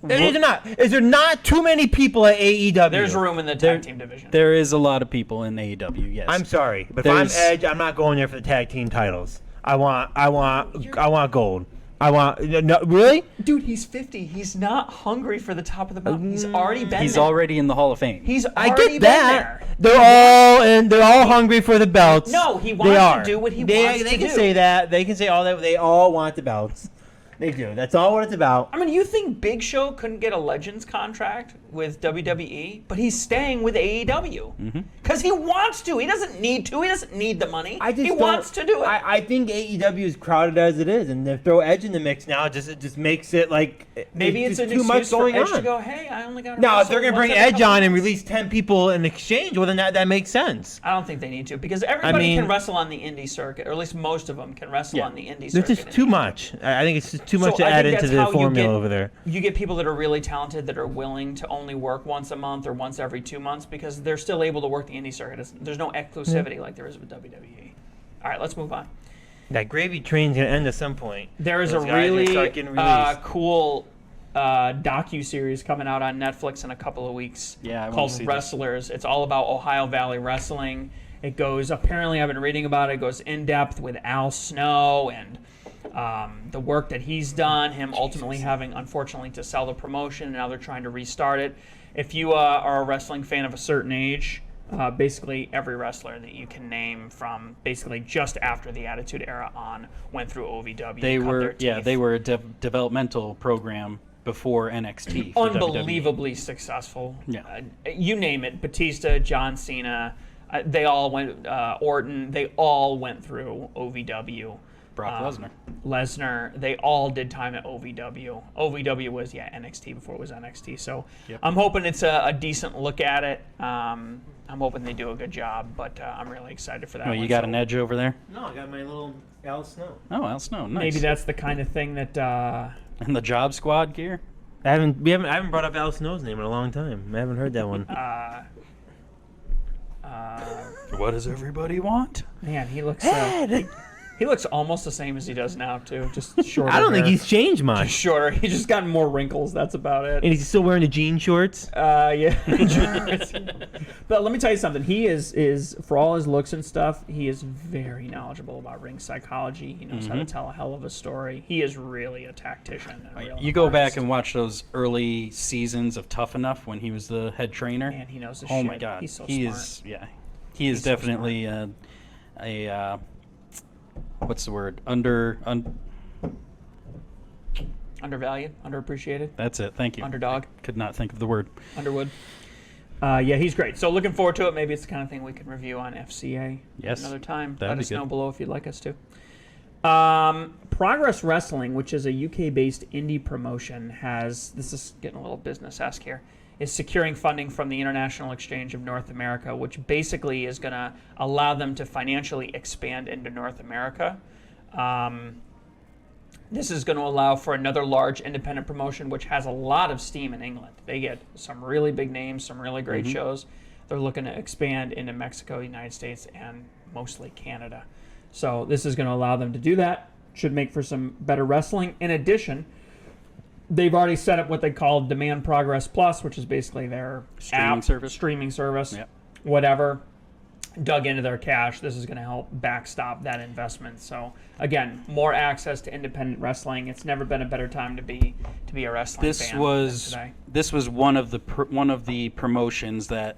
Speaker 2: Is there not too many people at AEW?
Speaker 4: There's room in the tag team division.
Speaker 3: there is a lot of people in AEW. Yes.
Speaker 2: I'm sorry, but
Speaker 3: There's-
Speaker 2: if I'm Edge, I'm not going there for the tag team titles. I want gold. Really?
Speaker 4: Dude, he's 50. He's not hungry for the top of the mountain. He's already been
Speaker 3: He's
Speaker 4: there.
Speaker 3: already in the Hall of Fame.
Speaker 4: He's
Speaker 2: I
Speaker 4: already
Speaker 2: get that.
Speaker 4: been there.
Speaker 2: They're all hungry for the belts.
Speaker 4: No, he
Speaker 2: They
Speaker 4: wants to
Speaker 2: are.
Speaker 4: do what he
Speaker 2: They
Speaker 4: wants to
Speaker 2: can
Speaker 4: do.
Speaker 2: say that. They can say all that. They all want the belts. They do. That's all what it's about.
Speaker 4: I mean, you think Big Show couldn't get a Legends contract with WWE, but he's staying with AEW because he wants to. He doesn't need to. He doesn't need the money. He wants to do it.
Speaker 2: I think AEW is crowded as it is, and to throw Edge in the mix now, it just makes it like
Speaker 4: Maybe it's
Speaker 2: just
Speaker 4: an
Speaker 2: too much
Speaker 4: excuse for
Speaker 2: going
Speaker 4: Edge
Speaker 2: on.
Speaker 4: to go, hey, I only got to
Speaker 2: Now, if they're
Speaker 4: going
Speaker 2: gonna
Speaker 4: to
Speaker 2: bring Edge on and release 10 people in exchange, well, then that makes sense.
Speaker 4: I don't think they need to because everybody
Speaker 2: mean-
Speaker 4: can wrestle on the indie circuit, or at least most of them can wrestle
Speaker 3: Yeah.
Speaker 4: on the indie
Speaker 2: It's
Speaker 4: circuit.
Speaker 2: just too much. I think it's just too much
Speaker 4: So
Speaker 2: to
Speaker 4: I
Speaker 2: add
Speaker 4: think
Speaker 2: into
Speaker 4: that's
Speaker 2: the
Speaker 4: how you
Speaker 2: formula
Speaker 4: get-
Speaker 2: over there.
Speaker 4: You get people that are really talented that are willing to only work once a month or once every 2 months because they're still able to work the indie circuit. There's no exclusivity like there is with WWE. All right, let's move on.
Speaker 2: That gravy train's gonna end at some point.
Speaker 4: There is a
Speaker 2: Those guys are gonna
Speaker 4: really
Speaker 2: start getting released.
Speaker 4: cool docu-series coming out on Netflix in a couple of weeks
Speaker 3: Yeah, I wanna
Speaker 4: called
Speaker 3: see this.
Speaker 4: Wrestlers. It's all about Ohio Valley wrestling. It goes, apparently I've been reading about it, it goes in-depth with Al Snow and the work that he's done, him ultimately having, unfortunately, to sell the promotion, and now they're trying to restart it. If you are a wrestling fan of a certain age, basically every wrestler that you can name from basically just after the Attitude Era on went through OVW.
Speaker 3: They
Speaker 4: cut
Speaker 3: were
Speaker 4: their teeth.
Speaker 3: they were a developmental program before NXT. For WWE.
Speaker 4: Unbelievably successful.
Speaker 3: Yeah.
Speaker 4: You name it, Batista, John Cena, they all went, Orton, they all went through OVW.
Speaker 3: Brock Lesnar.
Speaker 4: Lesnar, they all did time at OVW. OVW was, NXT before it was NXT. So
Speaker 3: Yep.
Speaker 4: I'm hoping it's a decent look at it. I'm hoping they do a good job, but I'm really excited for that
Speaker 3: Oh,
Speaker 4: one.
Speaker 3: you got
Speaker 4: So
Speaker 3: an Edge over there?
Speaker 2: No, I got my little Al Snow.
Speaker 3: Oh, Al Snow. Nice.
Speaker 4: Maybe that's the kind of thing that
Speaker 3: And the Job Squad gear.
Speaker 2: I haven't brought up Al Snow's name in a long time. I haven't heard that one.
Speaker 3: What does everybody want?
Speaker 4: man, he looks He looks almost the same as he does now, too. Just shorter.
Speaker 2: I don't think
Speaker 4: hair.
Speaker 2: he's changed much.
Speaker 4: Just shorter. He's just gotten more wrinkles. That's about it.
Speaker 2: And he's still wearing the jean shorts.
Speaker 4: Yeah. But let me tell you something. He is for all his looks and stuff, he is very knowledgeable about ring psychology. He knows how to tell a hell of a story. He is really a tactician. And a real
Speaker 3: You go back
Speaker 4: artist.
Speaker 3: and watch those early seasons of Tough Enough when he was the head trainer.
Speaker 4: Man, he knows his
Speaker 3: Oh
Speaker 4: shit.
Speaker 3: my God,
Speaker 4: He's so
Speaker 3: he
Speaker 4: smart.
Speaker 3: is. Yeah, he is
Speaker 4: He's so
Speaker 3: definitely a what's the word?
Speaker 4: Undervalued, underappreciated,
Speaker 3: That's it. Thank you.
Speaker 4: underdog,
Speaker 3: Could not think of the word.
Speaker 4: Underwood. Yeah, he's great. So looking forward to it. Maybe it's the kind of thing we can review on FCA
Speaker 3: Yes,
Speaker 4: another time.
Speaker 3: that'd
Speaker 4: Let
Speaker 3: be
Speaker 4: us know
Speaker 3: good.
Speaker 4: below if you'd like us to. Progress Wrestling, which is a UK-based indie promotion, this is getting a little business-esque here, is securing funding from the International Exchange of North America, which basically is going to allow them to financially expand into North America. This is going to allow for another large independent promotion, which has a lot of steam in England. They get some really big names, some really great shows. They're looking to expand into Mexico, United States, and mostly Canada. So this is going to allow them to do that. Should make for some better wrestling. In addition, they've already set up what they call Demand Progress Plus, which is basically their streaming service,
Speaker 3: Yep.
Speaker 4: whatever. Dug into their cash. This is going to help backstop that investment. So again, more access to independent wrestling. It's never been a better time to be a wrestling
Speaker 3: This
Speaker 4: fan
Speaker 3: was
Speaker 4: than today.
Speaker 3: this was one of the promotions that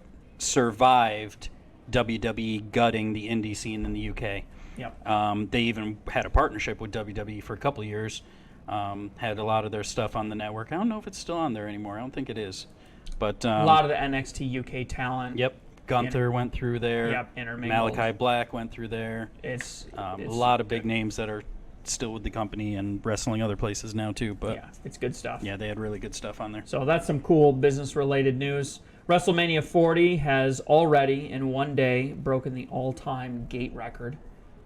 Speaker 3: survived WWE gutting the indie scene in the UK.
Speaker 4: Yep.
Speaker 3: They even had a partnership with WWE for a couple of years. Had a lot of their stuff on the network. I don't know if it's still on there anymore. I don't think it is. But
Speaker 4: A lot of the NXT UK talent.
Speaker 3: Yep. Gunther went through there.
Speaker 4: Yep, intermingled.
Speaker 3: Malachi Black went through there.
Speaker 4: It's
Speaker 3: A lot of big names that are still with the company and wrestling other places now too. But
Speaker 4: yeah, it's good stuff.
Speaker 3: yeah, they had really good stuff on there.
Speaker 4: So that's some cool business-related news. WrestleMania 40 has already, in one day, broken the all-time gate record,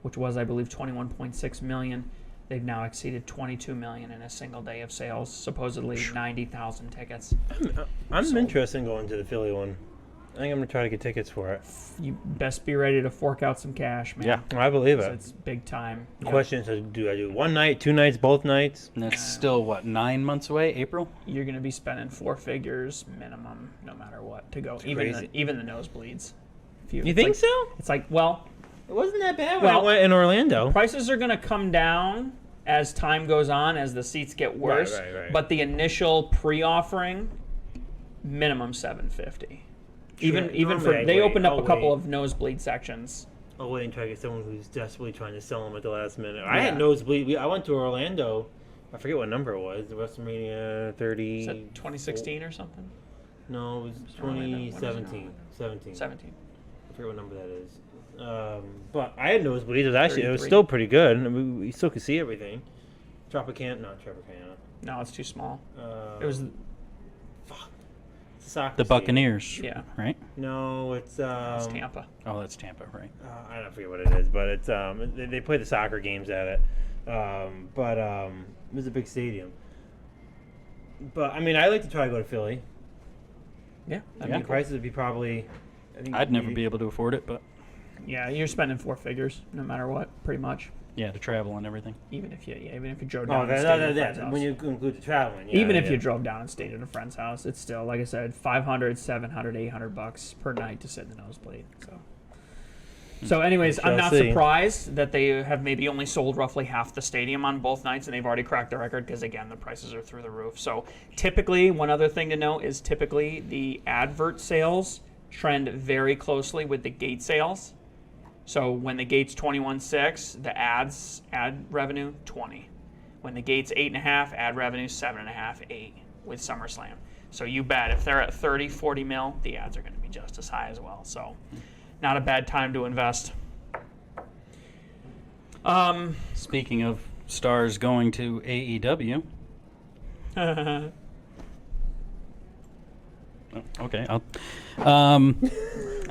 Speaker 4: which was, I believe, 21.6 million. They've now exceeded 22 million in a single day of sales, supposedly 90,000 tickets.
Speaker 2: I'm interested in going to the Philly one. I think I'm going to try to get tickets for it.
Speaker 4: You best be ready to fork out some cash, man.
Speaker 3: Yeah.
Speaker 2: I believe it.
Speaker 4: It's big time.
Speaker 2: The
Speaker 4: Yep.
Speaker 2: question is, do I do one night, 2 nights, both nights?
Speaker 3: And that's still, what, 9 months away? April?
Speaker 4: You're going to be spending 4 figures minimum, no matter what, to go.
Speaker 2: crazy.
Speaker 4: Even the nosebleeds.
Speaker 2: You
Speaker 4: it's
Speaker 2: think
Speaker 4: like-
Speaker 2: so?
Speaker 4: It's like, well,
Speaker 2: It wasn't that bad when I
Speaker 4: Well-
Speaker 2: went in Orlando.
Speaker 4: prices are going to come down as time goes on, as the seats get worse.
Speaker 2: right.
Speaker 4: But the initial pre-offering, minimum $750. Even
Speaker 2: Normally
Speaker 4: for
Speaker 2: I
Speaker 4: they
Speaker 2: wait.
Speaker 4: opened up
Speaker 2: I'll
Speaker 4: a couple
Speaker 2: wait.
Speaker 4: of nosebleed sections.
Speaker 2: I'll wait and try to get someone who's desperately trying to sell them at the last minute. I
Speaker 4: Yeah.
Speaker 2: had nosebleed. I went to Orlando. I forget what number it was. WrestleMania 30.
Speaker 4: Is that 2016 or something?
Speaker 2: No, it was
Speaker 4: Orlando. When is it?
Speaker 2: 2017. 17.
Speaker 4: 17.
Speaker 2: I forget what number that is. But I had nosebleeds. It was
Speaker 4: 33.
Speaker 2: still pretty good. I mean, we still could see everything. Tropicana, not Tropicana.
Speaker 4: No, it's too small.
Speaker 2: Uh,
Speaker 4: It was
Speaker 2: it's a soccer
Speaker 3: The
Speaker 2: stadium.
Speaker 3: Buccaneers,
Speaker 4: Yeah.
Speaker 3: right?
Speaker 2: No, it's
Speaker 4: Tampa.
Speaker 3: Oh, that's Tampa, right?
Speaker 2: I don't forget what it is, but it's they play the soccer games at it. But it was a big stadium. But I mean, I like to try to go to Philly.
Speaker 4: Yeah, that'd
Speaker 2: The
Speaker 4: be cool.
Speaker 2: prices would be probably. I think
Speaker 3: I'd never be able to afford it, but
Speaker 4: Yeah, you're spending 4 figures no matter what, pretty much.
Speaker 3: yeah, to travel and everything.
Speaker 4: Even if you drove
Speaker 2: Oh,
Speaker 4: down and stayed at a friend's
Speaker 2: that
Speaker 4: house.
Speaker 2: when you include the traveling.
Speaker 4: Even if you drove down and stayed at a friend's house, it's still, like I said, $500, $700, $800 per night to sit in the nosebleed. So anyways, I'm not surprised that they have maybe only sold roughly half the stadium on both nights, and they've already cracked the record because, again, the prices are through the roof. So typically, one other thing to note is typically the advert sales trend very closely with the gate sales. So when the gate's 21.6, the ad revenue 20. When the gate's 8.5, ad revenue 7.5, 8 with SummerSlam. So you bet if they're at 30, 40 mil, the ads are going to be just as high as well. So not a bad time to invest.
Speaker 3: Speaking of stars going to AEW. Okay, I'll.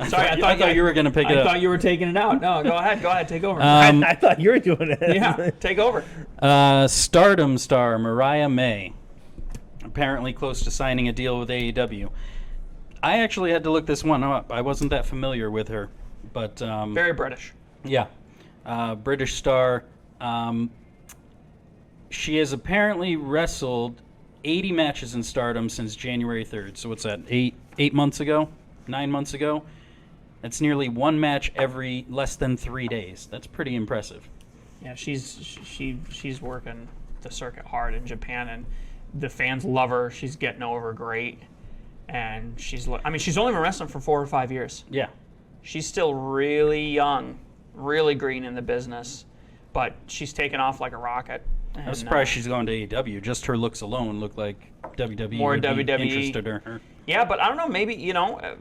Speaker 4: Sorry,
Speaker 3: I thought you were going to pick it
Speaker 4: I
Speaker 3: up.
Speaker 4: thought you were taking it out. No, go ahead, take over.
Speaker 2: I thought you were doing it.
Speaker 4: Yeah, take over.
Speaker 3: Stardom star Mariah May, apparently close to signing a deal with AEW. I actually had to look this one up. I wasn't that familiar with her, but
Speaker 4: Very British.
Speaker 3: yeah, British star, She has apparently wrestled 80 matches in Stardom since January 3rd. So what's that? 8 months ago? 9 months ago? That's nearly one match every less than 3 days. That's pretty impressive.
Speaker 4: Yeah, she's working the circuit hard in Japan, and the fans love her. She's getting over great, and she's only been wrestling for 4 or 5 years.
Speaker 3: Yeah.
Speaker 4: She's still really young, really green in the business, but she's taken off like a rocket.
Speaker 3: I'm surprised she's going to AEW. Just her looks alone look like WWE
Speaker 4: More
Speaker 3: would be
Speaker 4: WWE.
Speaker 3: interested in her.
Speaker 4: Yeah, but I don't know, maybe,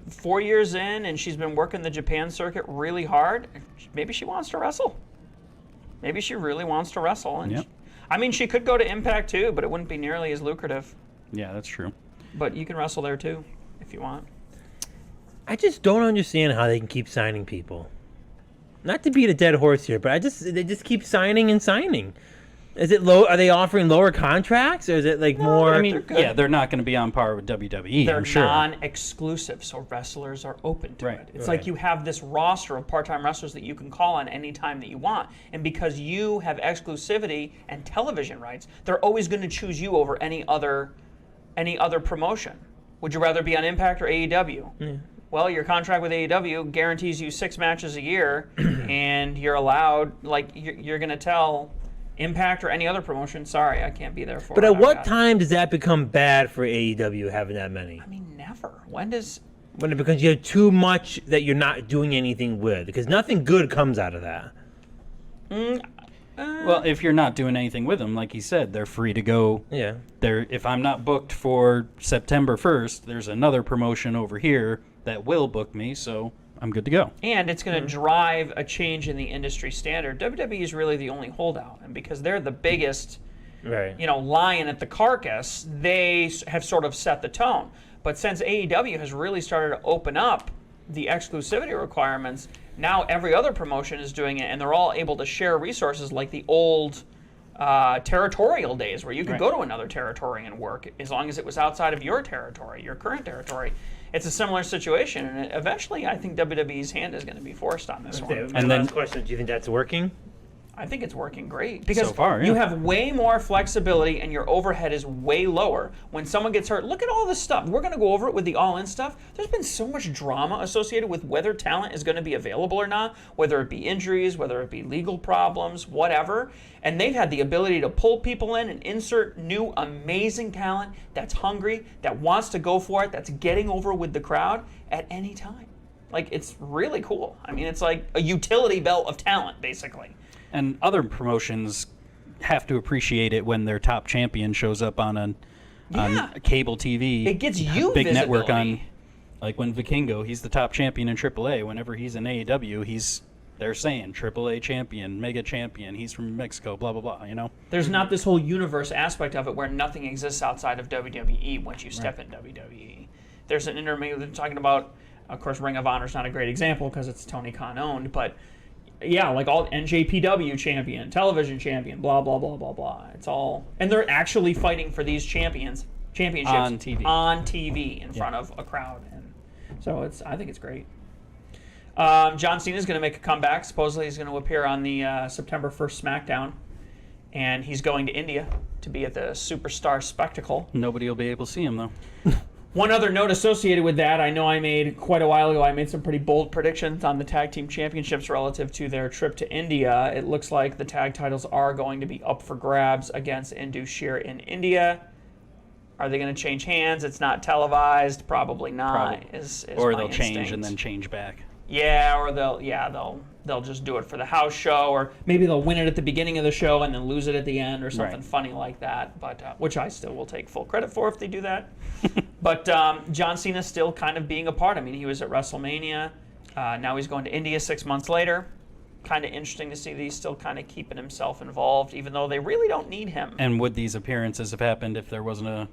Speaker 4: 4 years in and she's been working the Japan circuit really hard. Maybe she wants to wrestle. Maybe she really wants to wrestle. And
Speaker 3: Yep.
Speaker 4: she could go to Impact too, but it wouldn't be nearly as lucrative.
Speaker 3: Yeah, that's true.
Speaker 4: But you can wrestle there too, if you want.
Speaker 2: I just don't understand how they can keep signing people. Not to beat a dead horse here, but they just keep signing and signing. Is it low? Are they offering lower contracts, or is it like more?
Speaker 3: I mean, they're not going to be on par with WWE.
Speaker 4: They're
Speaker 3: I'm sure.
Speaker 4: non-exclusive, so wrestlers are open to it. It's like you have this roster of part-time wrestlers that you can call on any time that you want, and because you have exclusivity and television rights, they're always going to choose you over any other promotion. Would you rather be on Impact or AEW? Yeah. Well, your contract with AEW guarantees you 6 matches a year, and you're allowed, you're going to tell Impact or any other promotion, sorry, I can't be there for it.
Speaker 2: But at what time does that become bad for AEW having that many?
Speaker 4: I mean, never. When
Speaker 2: it becomes you have too much that you're not doing anything with, because nothing good comes out of that.
Speaker 3: Well, if you're not doing anything with them, like he said, they're free to go.
Speaker 2: Yeah.
Speaker 3: If I'm not booked for September 1st, there's another promotion over here that will book me, so I'm good to go.
Speaker 4: And it's going to drive a change in the industry standard. WWE is really the only holdout, and because they're the biggest, lion at the carcass, they have sort of set the tone. But since AEW has really started to open up the exclusivity requirements, now every other promotion is doing it, and they're all able to share resources like the old territorial days where you could go to another territory and work as long as it was outside of your territory, your current territory. It's a similar situation, and eventually I think WWE's hand is going to be forced on this one.
Speaker 2: And then, last question, do you think that's working?
Speaker 4: I think it's working great because
Speaker 3: so far,
Speaker 4: you have way more flexibility and your overhead is way lower. When someone gets hurt, look at all this stuff. We're going to go over it with the All In stuff. There's been so much drama associated with whether talent is going to be available or not, whether it be injuries, whether it be legal problems, whatever. And they've had the ability to pull people in and insert new amazing talent that's hungry, that wants to go for it, that's getting over with the crowd at any time. Like, it's really cool. I mean, it's like a utility belt of talent, basically.
Speaker 3: And other promotions have to appreciate it when their top champion shows up on cable TV.
Speaker 4: It gets you
Speaker 3: big
Speaker 4: visibility.
Speaker 3: Network on, like when Vikingo, he's the top champion in AAA. Whenever he's in AEW, they're saying AAA champion, mega champion. He's from Mexico, blah blah blah.
Speaker 4: There's not this whole universe aspect of it where nothing exists outside of WWE once you step in WWE. There's an interview they're talking about. Of course, Ring of Honor's not a great example because it's Tony Khan owned, but. Yeah, like all NJPW champion, television champion, blah, blah, blah, blah, blah. It's all... And they're actually fighting for these championships
Speaker 3: on TV
Speaker 4: in front of a crowd. And so I think it's great. John Cena's going to make a comeback. Supposedly he's going to appear on the September 1st SmackDown. And he's going to India to be at the Superstar Spectacle.
Speaker 3: Nobody will be able to see him, though.
Speaker 4: One other note associated with that, I know I made quite a while ago, I made some pretty bold predictions on the Tag Team Championships relative to their trip to India. It looks like the tag titles are going to be up for grabs against Indus Sher in India. Are they going to change hands? It's not televised. Probably not. Is
Speaker 3: or
Speaker 4: my
Speaker 3: they'll
Speaker 4: instinct.
Speaker 3: change and then change back.
Speaker 4: Yeah, or they'll just do it for the house show, or maybe they'll win it at the beginning of the show and then lose it at the end, or something funny like that. But which I still will take full credit for if they do that. But John Cena still kind of being a part. I mean, he was at WrestleMania. Now he's going to India 6 months later. Kind of interesting to see that he's still kind of keeping himself involved, even though they really don't need him.
Speaker 3: And would these appearances have happened if there wasn't a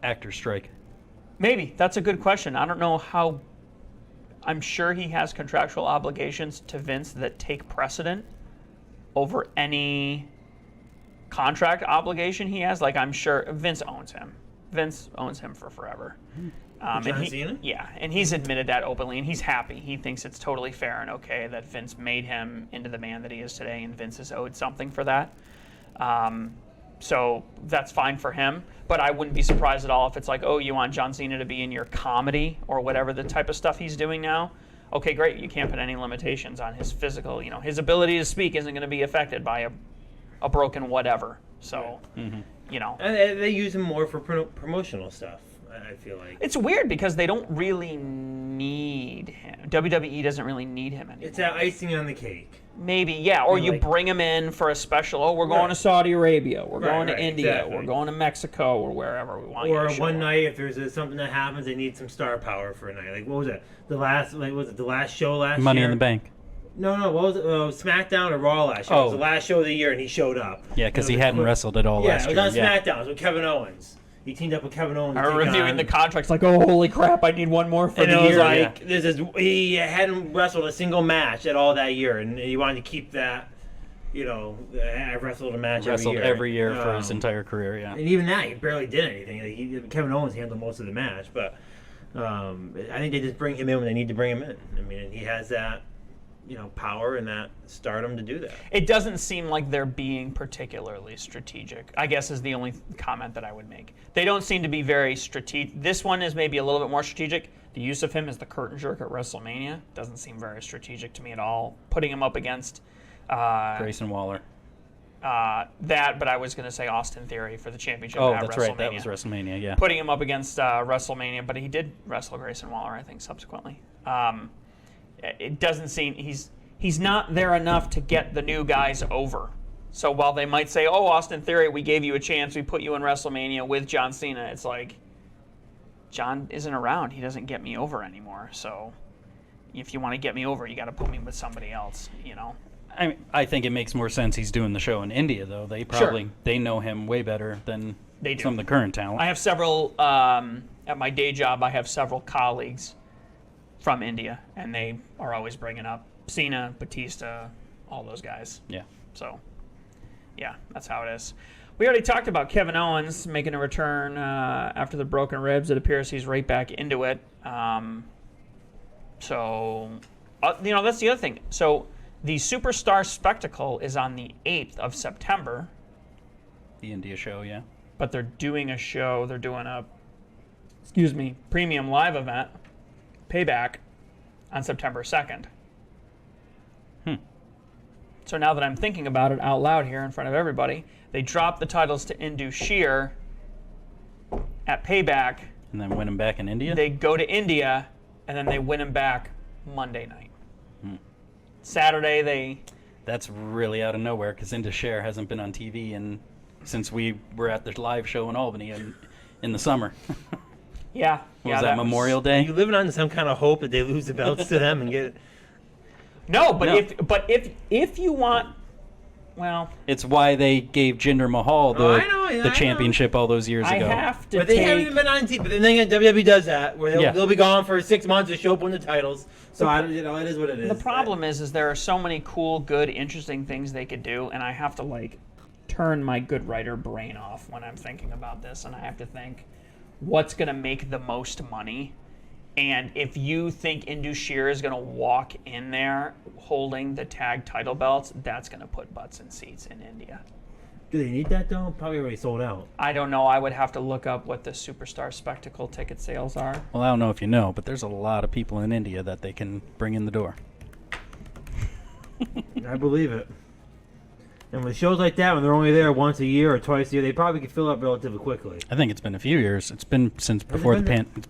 Speaker 3: actor strike?
Speaker 4: Maybe. That's a good question. I don't know how. I'm sure he has contractual obligations to Vince that take precedent over any contract obligation he has. Like, I'm sure Vince owns him. Vince owns him for forever.
Speaker 2: John Cena?
Speaker 4: Yeah, and he's admitted that openly, and he's happy. He thinks it's totally fair and okay that Vince made him into the man that he is today, and Vince is owed something for that. So that's fine for him, but I wouldn't be surprised at all if it's like, oh, you want John Cena to be in your comedy or whatever the type of stuff he's doing now. Okay, great. You can't put any limitations on his physical. His ability to speak isn't going to be affected by a broken whatever. So,
Speaker 2: And they use him more for promotional stuff, I feel like.
Speaker 4: It's weird because they don't really need him. WWE doesn't really need him anymore.
Speaker 2: It's that icing on the cake.
Speaker 4: Maybe, yeah. Or you bring him in for a special. Oh, we're going to Saudi Arabia. We're going to India.
Speaker 2: Exactly.
Speaker 4: We're going to Mexico or wherever we want.
Speaker 2: Or one night, if there's something that happens, they need some star power for a night. Like, what was it? The last show last year?
Speaker 3: Money in the Bank.
Speaker 2: No. What was it? SmackDown or Raw last year? It was the last show of the year, and he showed up.
Speaker 3: Yeah, because he hadn't wrestled at all last year.
Speaker 2: Yeah, it was on SmackDown. It was with Kevin Owens. He teamed up with Kevin Owens.
Speaker 4: I remember reviewing the contracts, like, oh, holy crap, I need one more for the year.
Speaker 2: And it was like, he hadn't wrestled a single match at all that year, and he wanted to keep that, I wrestled a match
Speaker 3: every year for his entire career, yeah.
Speaker 2: And even that, he barely did anything. Kevin Owens handled most of the match, but I think they just bring him in when they need to bring him in. I mean, he has that, power and that stardom to do that.
Speaker 4: It doesn't seem like they're being particularly strategic, I guess, is the only comment that I would make. They don't seem to be very strategic. This one is maybe a little bit more strategic. The use of him as the curtain jerk at WrestleMania doesn't seem very strategic to me at all. Putting him up against
Speaker 3: Grayson Waller.
Speaker 4: But I was going to say Austin Theory for the championship
Speaker 3: at
Speaker 4: WrestleMania.
Speaker 3: That's right. That was WrestleMania, yeah.
Speaker 4: Putting him up against WrestleMania, but he did wrestle Grayson Waller, I think, subsequently. It doesn't seem he's not there enough to get the new guys over. So while they might say, "Oh, Austin Theory, we gave you a chance. We put you in WrestleMania with John Cena," it's like John isn't around. He doesn't get me over anymore. So if you want to get me over, you got to put me with somebody else.
Speaker 3: I think it makes more sense he's doing the show in India, though. They know him way better than some of the current talent.
Speaker 4: I have several at my day job. I have several colleagues from India, and they are always bringing up Cena, Batista, all those guys.
Speaker 3: Yeah.
Speaker 4: So, yeah, that's how it is. We already talked about Kevin Owens making a return after the broken ribs. It appears he's right back into it. That's the other thing. So, the Superstar Spectacle is on the 8th of September.
Speaker 3: The India show, yeah.
Speaker 4: But they're doing a show. They're doing a, premium live event, Payback, on September 2nd. So now that I'm thinking about it out loud here in front of everybody, they drop the titles to Indu Sheer at Payback.
Speaker 3: And then win them back in India?
Speaker 4: They go to India, and then they win them back Monday night. Saturday,
Speaker 3: That's really out of nowhere, because Indu Sheer hasn't been on TV since we were at the live show in Albany in the summer.
Speaker 4: Yeah.
Speaker 3: Was that Memorial Day?
Speaker 2: Are you living on some kind of hope that they lose the belts to them and get it?
Speaker 4: No, if you want, well,
Speaker 3: it's why they gave Jinder Mahal the championship all those years ago.
Speaker 4: I have to.
Speaker 2: But they haven't even been on TV. But then again, WWE does that, where they'll be gone for 6 months to show up on the titles. So it is what it is.
Speaker 4: The problem is there are so many cool, good, interesting things they could do, and I have to turn my good writer brain off when I'm thinking about this, and I have to think, what's going to make the most money? And if you think Indu Sheer is going to walk in there holding the tag title belts, that's going to put butts in seats in India.
Speaker 2: Do they need that, though? Probably already sold out.
Speaker 4: I don't know. I would have to look up what the Superstar Spectacle ticket sales are.
Speaker 3: Well, I don't know if you know, but there's a lot of people in India that they can bring in the door.
Speaker 2: I believe it. And with shows like that, when they're only there once a year or twice a year, they probably can fill up relatively quickly.
Speaker 3: I think it's been a few years. It's been since before the
Speaker 2: pandemic.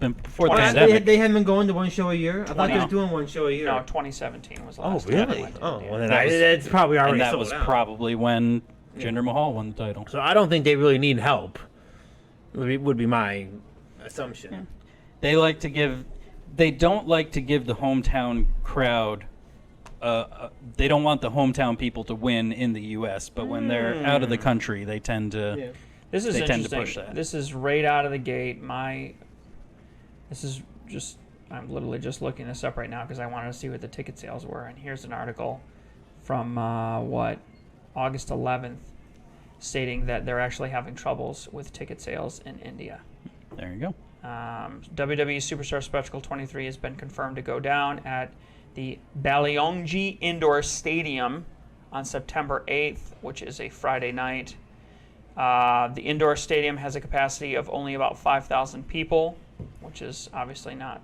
Speaker 2: They haven't been going to one show a year? I thought they were doing one show a year.
Speaker 4: No, 2017 was the last
Speaker 2: time. Oh, really? Well, then it's probably already sold out.
Speaker 3: And that was probably when Jinder Mahal won the title.
Speaker 2: So I don't think they really need help, would be my assumption. Yeah.
Speaker 3: They don't like to give the hometown crowd they don't want the hometown people to win in the U.S., but when they're out of the country, they tend to. Yeah.
Speaker 4: This is
Speaker 3: tend to push that.
Speaker 4: This is right out of the gate. I'm literally just looking this up right now because I wanted to see what the ticket sales were. And here's an article from August 11th, stating that they're actually having troubles with ticket sales in India.
Speaker 3: There you go.
Speaker 4: WWE Superstar Spectacle 23 has been confirmed to go down at the Baleonji Indoor Stadium on September 8th, which is a Friday night. The indoor stadium has a capacity of only about 5,000 people, which is obviously not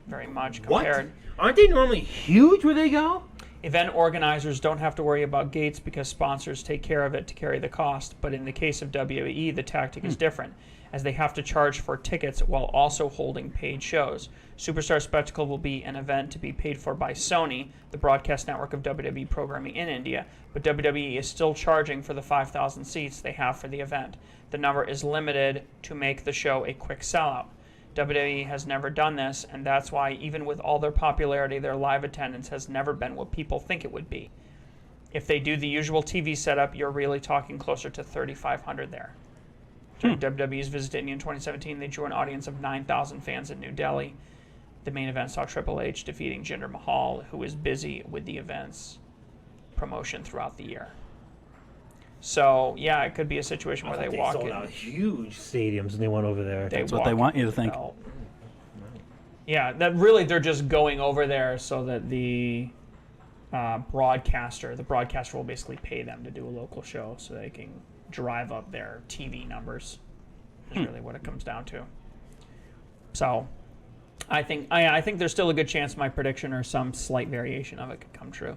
Speaker 4: very much compared.
Speaker 2: What? Aren't they normally huge where they go?
Speaker 4: Event organizers don't have to worry about gates because sponsors take care of it to carry the cost. But in the case of WWE, the tactic is different, as they have to charge for tickets while also holding paid shows. Superstar Spectacle will be an event to be paid for by Sony, the broadcast network of WWE programming in India, but WWE is still charging for the 5,000 seats they have for the event. The number is limited to make the show a quick sellout. WWE has never done this, and that's why, even with all their popularity, their live attendance has never been what people think it would be. If they do the usual TV setup, you're really talking closer to 3,500 there. During WWE's visit to India in 2017, they drew an audience of 9,000 fans in New Delhi. The main event saw Triple H defeating Jinder Mahal, who is busy with the event's promotion throughout the year. So, yeah, it could be a situation where they walk
Speaker 2: sold
Speaker 4: in.
Speaker 2: out huge stadiums and they went over there.
Speaker 3: That's what they want you to think.
Speaker 4: Yeah, that really they're just going over there so that the broadcaster will basically pay them to do a local show so they can drive up their TV numbers. Is really what it comes down to. So, I think there's still a good chance my prediction or some slight variation of it could come true.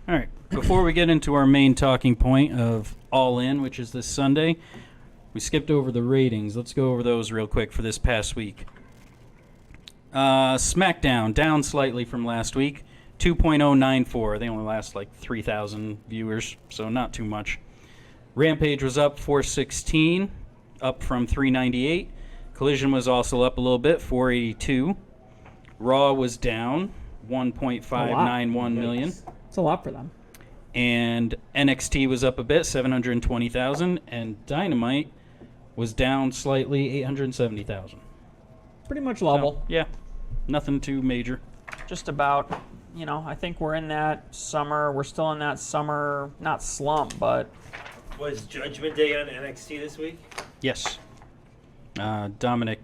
Speaker 3: All right. Before we get into our main talking point of All In, which is this Sunday, we skipped over the ratings. Let's go over those real quick for this past week. SmackDown, down slightly from last week, 2.094. They only last like 3,000 viewers, so not too much. Rampage was up 416, up from 398. Collision was also up a little bit, 482. Raw was down 1.591 million.
Speaker 4: It's a lot for them.
Speaker 3: And NXT was up a bit, 720,000, and Dynamite was down slightly, 870,000.
Speaker 4: Pretty much level.
Speaker 3: So, yeah, nothing too major.
Speaker 4: Just about, I think we're in that summer. We're still in that summer, not slump, but
Speaker 2: Was Judgment Day on NXT this week?
Speaker 3: Yes. Dominic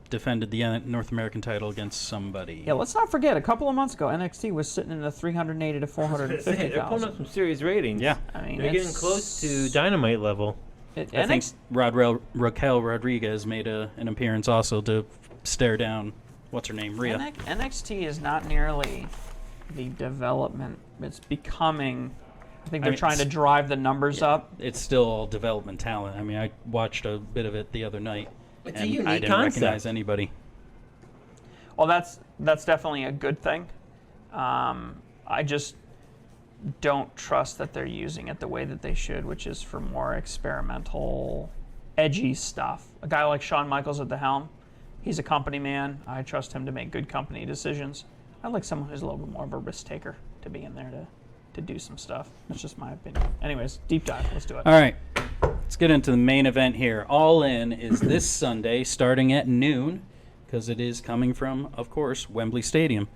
Speaker 3: defended the North American title against somebody.
Speaker 4: yeah. Let's not forget, a couple of months ago, NXT was sitting in the 380 to
Speaker 2: They're pulling up
Speaker 4: 450,000.
Speaker 2: some serious ratings.
Speaker 3: Yeah.
Speaker 4: I mean,
Speaker 2: They're getting close to Dynamite level.
Speaker 3: I think Raquel Rodriguez made an appearance also to stare down, what's her name, Rhea.
Speaker 4: NXT is not nearly the development. It's becoming. I think they're trying to drive the numbers up.
Speaker 3: It's still all development talent. I mean, I watched a bit of it the other night,
Speaker 2: It's a
Speaker 3: and
Speaker 2: unique
Speaker 3: I didn't
Speaker 2: concept.
Speaker 3: recognize anybody.
Speaker 4: Well, that's definitely a good thing. I just don't trust that they're using it the way that they should, which is for more experimental, edgy stuff. A guy like Shawn Michaels at the helm, he's a company man. I trust him to make good company decisions. I'd like someone who's a little bit more of a risk taker to be in there to do some stuff. That's just my opinion. Anyways, deep dive. Let's do it.
Speaker 3: All right, let's get into the main event here. All In is this Sunday starting at noon because it is coming from, of course, Wembley Stadium.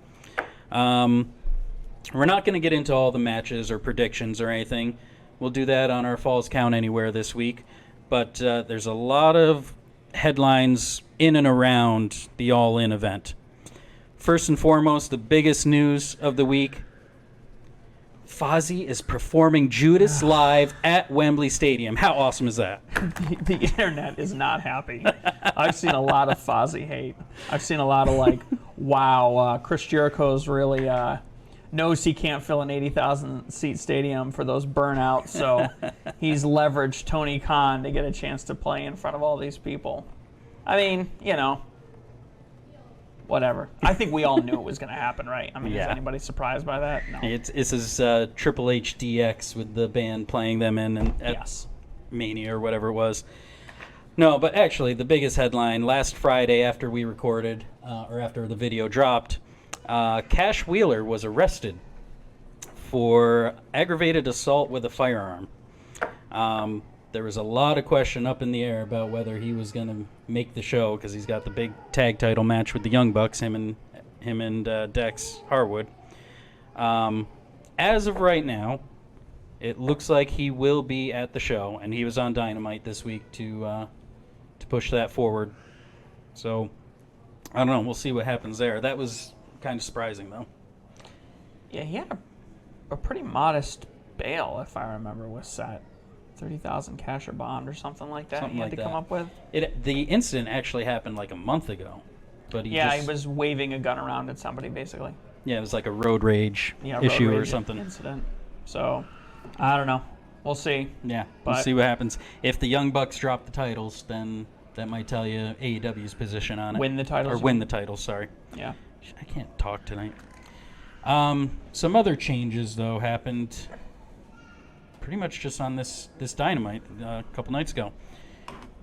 Speaker 3: We're not going to get into all the matches or predictions or anything. We'll do that on our Falls Count Anywhere this week. But there's a lot of headlines in and around the All In event. First and foremost, the biggest news of the week, Fozzy is performing Judas live at Wembley Stadium. How awesome is that?
Speaker 4: The internet is not happy. I've seen a lot of Fozzy hate. I've seen a lot of wow, Chris Jericho's really knows he can't fill an 80,000 seat stadium for those burnouts, so he's leveraged Tony Khan to get a chance to play in front of all these people. I mean, whatever. I think we all knew it was going to happen, right? I mean,
Speaker 3: Yeah.
Speaker 4: is anybody surprised by that? No.
Speaker 3: This is Triple H DX with the band playing them at
Speaker 4: Yes.
Speaker 3: Mania or whatever it was. No, but actually the biggest headline last Friday after we recorded, or after the video dropped, Cash Wheeler was arrested for aggravated assault with a firearm. There was a lot of question up in the air about whether he was going to make the show because he's got the big tag title match with the Young Bucks, him and Dex Harwood. As of right now, it looks like he will be at the show, and he was on Dynamite this week to push that forward. So, I don't know. We'll see what happens there. That was kind of surprising, though.
Speaker 4: Yeah, he had a pretty modest bail, if I remember, was set. 30,000 cash or bond or something like that
Speaker 3: Something
Speaker 4: he had
Speaker 3: like
Speaker 4: to
Speaker 3: that.
Speaker 4: come up with.
Speaker 3: The incident actually happened like a month ago. But
Speaker 4: He was waving a gun around at somebody, basically.
Speaker 3: Yeah, it was like a road rage
Speaker 4: Road
Speaker 3: issue or
Speaker 4: rage
Speaker 3: something.
Speaker 4: incident. So, I don't know. We'll see.
Speaker 3: Yeah, we'll
Speaker 4: But-
Speaker 3: see what happens. If the Young Bucks drop the titles, then that might tell you AEW's position on it.
Speaker 4: Win the titles.
Speaker 3: Or win the titles, sorry.
Speaker 4: Yeah.
Speaker 3: I can't talk tonight. Some other changes, though, happened pretty much just on this Dynamite a couple nights ago.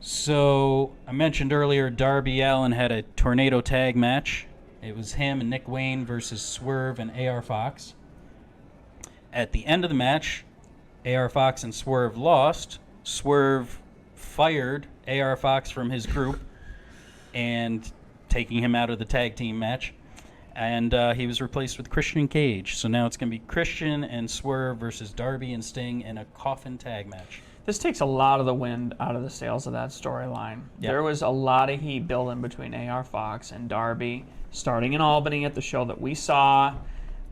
Speaker 3: So, I mentioned earlier Darby Allin had a tornado tag match. It was him and Nick Wayne versus Swerve and AR Fox. At the end of the match, AR Fox and Swerve lost. Swerve fired AR Fox from his group and taking him out of the tag team match. And he was replaced with Christian Cage. So now it's going to be Christian and Swerve versus Darby and Sting in a coffin tag match.
Speaker 4: This takes a lot of the wind out of the sails of that storyline.
Speaker 3: Yep.
Speaker 4: There was a lot of heat building between AR Fox and Darby, starting in Albany at the show that we saw.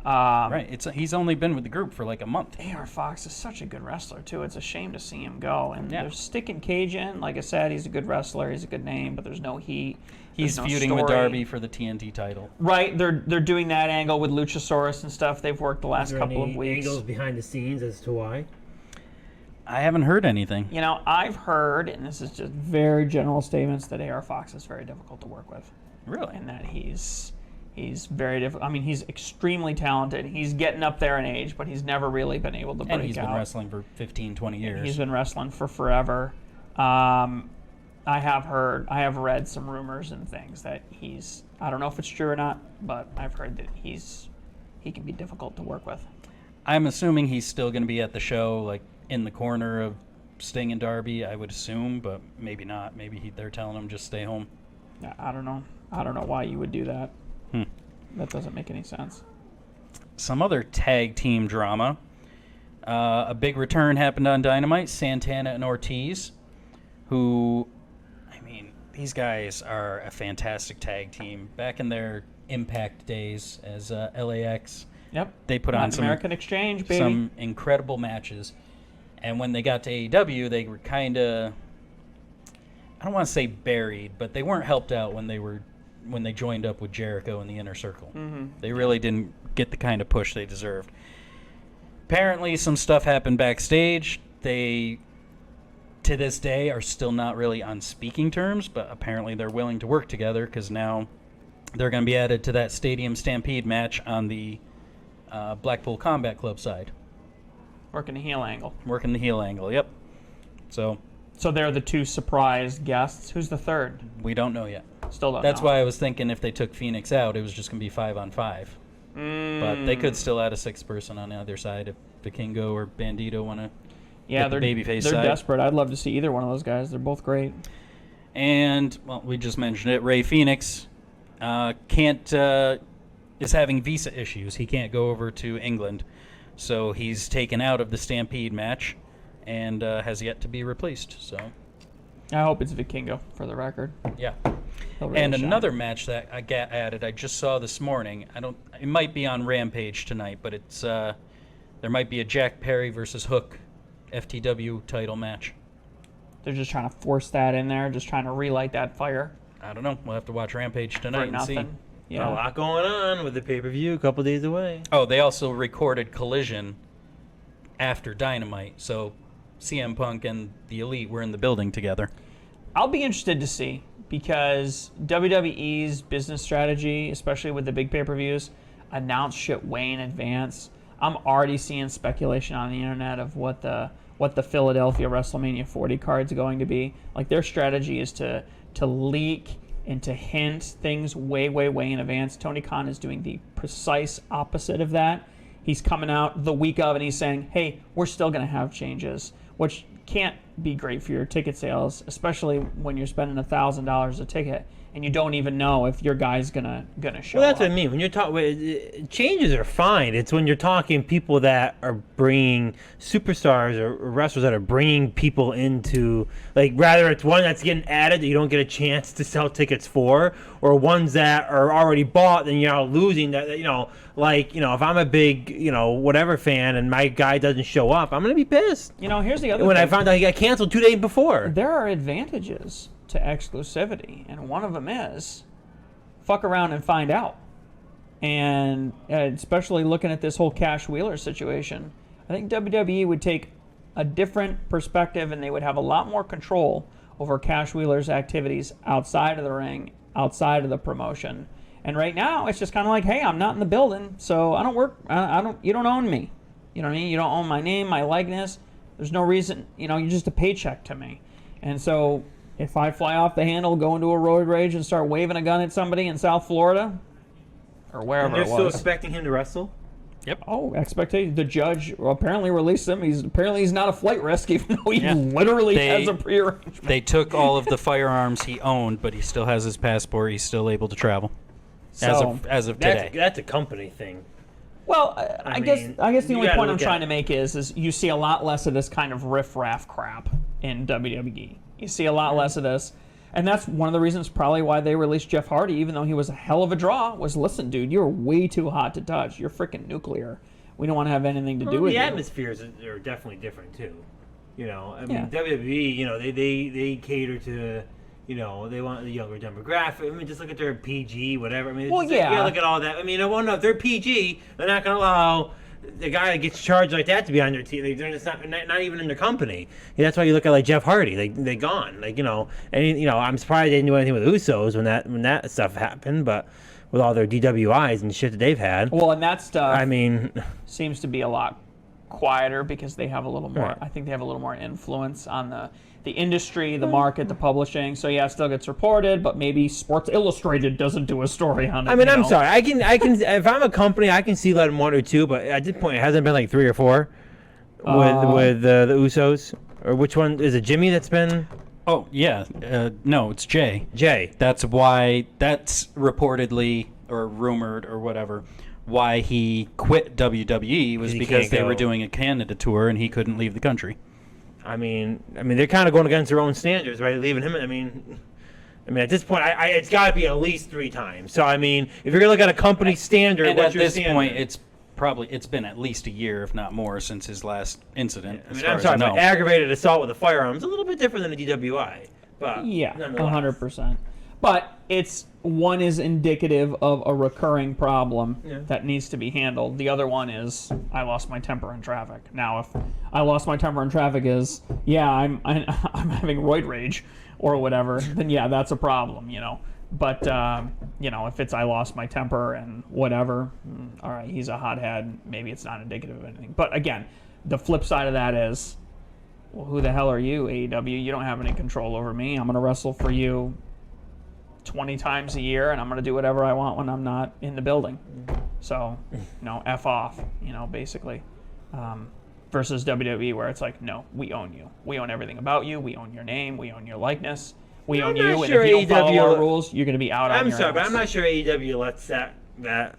Speaker 3: Right. He's only been with the group for like a month.
Speaker 4: AR Fox is such a good wrestler, too. It's a shame to see him go. And
Speaker 3: Yeah.
Speaker 4: they're sticking Cage in. Like I said, he's a good wrestler. He's a good name, but there's no heat.
Speaker 3: He's
Speaker 4: There's no
Speaker 3: feuding with
Speaker 4: story.
Speaker 3: Darby for the TNT title.
Speaker 4: Right. They're doing that angle with Luchasaurus and stuff. They've worked the last
Speaker 2: Is there
Speaker 4: couple
Speaker 2: any
Speaker 4: of weeks.
Speaker 2: angles behind the scenes as to why?
Speaker 3: I haven't heard anything.
Speaker 4: You know, I've heard, and this is just very general statements, that AR Fox is very difficult to work with.
Speaker 3: Really?
Speaker 4: And that he's very difficult. I mean, he's extremely talented. He's getting up there in age, but he's never really been able to break out.
Speaker 3: And he's been wrestling for 15, 20 years.
Speaker 4: He's been wrestling for forever. I have read some rumors and things that I don't know if it's true or not, but I've heard that he can be difficult to work with.
Speaker 3: I'm assuming he's still going to be at the show, like in the corner of Sting and Darby, I would assume, but maybe not. Maybe they're telling him just stay home.
Speaker 4: Yeah, I don't know. I don't know why you would do that. That doesn't make any sense.
Speaker 3: Some other tag team drama. A big return happened on Dynamite. Santana and Ortiz, who, I mean, these guys are a fantastic tag team. Back in their Impact days as LAX,
Speaker 4: Yep.
Speaker 3: they put on
Speaker 4: Latin
Speaker 3: some
Speaker 4: American Exchange, baby.
Speaker 3: some incredible matches. And when they got to AEW, they were kind of, I don't want to say buried, but they weren't helped out when they joined up with Jericho in the Inner Circle.
Speaker 4: Mm-hmm.
Speaker 3: They really didn't get the kind of push they deserved. Apparently, some stuff happened backstage. They, to this day, are still not really on speaking terms, but apparently they're willing to work together because now they're going to be added to that Stadium Stampede match on the Blackpool Combat Club side.
Speaker 4: Working the heel angle.
Speaker 3: Working the heel angle, yep. So,
Speaker 4: they're the two surprise guests. Who's the third?
Speaker 3: we don't know yet.
Speaker 4: Still don't
Speaker 3: That's
Speaker 4: know.
Speaker 3: why I was thinking if they took Phoenix out, it was just going to be 5-on-5. But they could still add a sixth person on the other side if Vikingo or Bandito want to
Speaker 4: Yeah,
Speaker 3: get the
Speaker 4: they're
Speaker 3: babyface
Speaker 4: they're
Speaker 3: side.
Speaker 4: desperate. I'd love to see either one of those guys. They're both great.
Speaker 3: And, well, we just mentioned it. Ray Phoenix is having visa issues. He can't go over to England. So he's taken out of the Stampede match and has yet to be replaced. So,
Speaker 4: I hope it's Vikingo, for the record.
Speaker 3: yeah.
Speaker 4: He'll really
Speaker 3: And
Speaker 4: shine.
Speaker 3: another match that I got added, I just saw this morning. It might be on Rampage tonight, but it's there might be a Jack Perry versus Hook FTW title match.
Speaker 4: They're just trying to force that in there, just trying to relight that fire
Speaker 3: I don't know. We'll have to watch Rampage
Speaker 4: for
Speaker 3: tonight and see.
Speaker 4: nothing.
Speaker 2: A
Speaker 4: Yeah.
Speaker 2: lot going on with the pay-per-view a couple days away.
Speaker 3: Oh, they also recorded Collision after Dynamite, so CM Punk and the Elite were in the building together.
Speaker 4: I'll be interested to see, because WWE's business strategy, especially with the big pay-per-views, announce shit way in advance. I'm already seeing speculation on the internet of what the Philadelphia WrestleMania 40 card's going to be. Like, their strategy is to leak and to hint things way, way, way in advance. Tony Khan is doing the precise opposite of that. He's coming out the week of and he's saying, hey, we're still going to have changes, which can't be great for your ticket sales, especially when you're spending $1,000 a ticket and you don't even know if your guy's gonna show
Speaker 2: Well, that's
Speaker 4: up.
Speaker 2: what I mean. When you're talking, changes are fine. It's when you're talking people that are bringing superstars or wrestlers that are bringing people into, like, rather it's one that's getting added that you don't get a chance to sell tickets for, or ones that are already bought, then you're out losing that. Like, if I'm a big, whatever fan and my guy doesn't show up, I'm gonna be pissed.
Speaker 4: Here's the other
Speaker 2: When
Speaker 4: thing.
Speaker 2: I found out he got canceled 2 days before.
Speaker 4: There are advantages to exclusivity, and one of them is fuck around and find out. And especially looking at this whole Cash Wheeler situation, I think WWE would take a different perspective, and they would have a lot more control over Cash Wheeler's activities outside of the ring, outside of the promotion. And right now, it's just kind of like, hey, I'm not in the building, so I don't work. You don't own me. You know what I mean? You don't own my name, my likeness. There's no reason. You're just a paycheck to me. And so, if I fly off the handle, go into a road rage, and start waving a gun at somebody in South Florida, or wherever
Speaker 2: They're
Speaker 4: it
Speaker 2: still
Speaker 4: was.
Speaker 2: expecting him to wrestle.
Speaker 4: Oh, expectation. The judge apparently released him. He's not a flight risk, even though he literally has a prearrangement.
Speaker 3: They took all of the firearms he owned, but he still has his passport. He's still able to travel.
Speaker 4: So,
Speaker 3: as of today.
Speaker 2: That's a company thing.
Speaker 4: Well, I guess the
Speaker 2: you
Speaker 4: only
Speaker 2: gotta
Speaker 4: point I'm
Speaker 2: look
Speaker 4: trying
Speaker 2: at
Speaker 4: to make is you see a lot less of this kind of riff-raff crap in WWE. You see a lot less of this. And that's one of the reasons probably why they released Jeff Hardy, even though he was a hell of a draw, was, listen, dude, you're way too hot to touch. You're freaking nuclear. We don't want to have anything to do with
Speaker 2: the
Speaker 4: you.
Speaker 2: atmospheres are definitely different, too. I mean,
Speaker 4: Yeah.
Speaker 2: WWE, they cater to, they want the younger demographic. I mean, just look at their PG, whatever. I mean,
Speaker 4: Well,
Speaker 2: you gotta
Speaker 4: yeah.
Speaker 2: look at all that. I mean, if they're PG, they're not going to allow the guy that gets charged like that to be on their team. They're just not even in their company. That's why you look at like Jeff Hardy. They gone. And I'm surprised they didn't do anything with Usos when that stuff happened. But with all their DWIs and shit that they've had,
Speaker 4: Well, and that stuff
Speaker 2: I mean,
Speaker 4: seems to be a lot quieter because they have a little more.
Speaker 2: Right.
Speaker 4: I think they have a little more influence on the industry, the market, the publishing. So yeah, it still gets reported, but maybe Sports Illustrated doesn't do a story on it.
Speaker 2: I mean, I'm sorry. I can if I'm a company, I can see letting 1 or 2, but at this point, it hasn't been like 3 or 4 with the Usos. Or which one is it? Jimmy that's been
Speaker 3: Oh, yeah. No, it's Jay.
Speaker 2: Jay.
Speaker 3: That's reportedly, or rumored, or whatever, why he quit WWE was
Speaker 2: He
Speaker 3: because
Speaker 2: can't
Speaker 3: they
Speaker 2: go.
Speaker 3: were doing a Canada tour and he couldn't leave the country.
Speaker 2: I mean, they're kind of going against their own standards, right? Leaving him. I mean, at this point, it's got to be at least 3 times. So I mean, if you're gonna look at a company standard,
Speaker 3: And
Speaker 2: what's
Speaker 3: at
Speaker 2: your
Speaker 3: this
Speaker 2: standard?
Speaker 3: point, it's been at least a year, if not more, since his last incident.
Speaker 2: I
Speaker 3: as
Speaker 2: mean,
Speaker 3: far
Speaker 2: I'm
Speaker 3: as
Speaker 2: sorry,
Speaker 3: I know.
Speaker 2: but aggravated assault with a firearm is a little bit different than a DWI. But
Speaker 4: Yeah,
Speaker 2: nonetheless.
Speaker 4: 100%. But one is indicative of a recurring problem that needs to be handled. The other one is I lost my temper in traffic. Now, if I lost my temper in traffic is I'm having roid rage or whatever, then yeah, that's a problem, But if it's I lost my temper and whatever, all right, he's a hothead. Maybe it's not indicative of anything. But again, the flip side of that is, well, who the hell are you, AEW? You don't have any control over me. I'm going to wrestle for you 20 times a year, and I'm going to do whatever I want when I'm not in the building. So, F off, basically. Versus WWE, where it's like, no, we own you. We own everything about you. We own your name. We own your likeness. We own
Speaker 2: I'm
Speaker 4: you.
Speaker 2: not
Speaker 4: And
Speaker 2: sure
Speaker 4: if you don't follow
Speaker 2: AEW
Speaker 4: our rules, you're going to be out on
Speaker 2: I'm
Speaker 4: your
Speaker 2: sorry, but
Speaker 4: ass.
Speaker 2: I'm not sure AEW lets that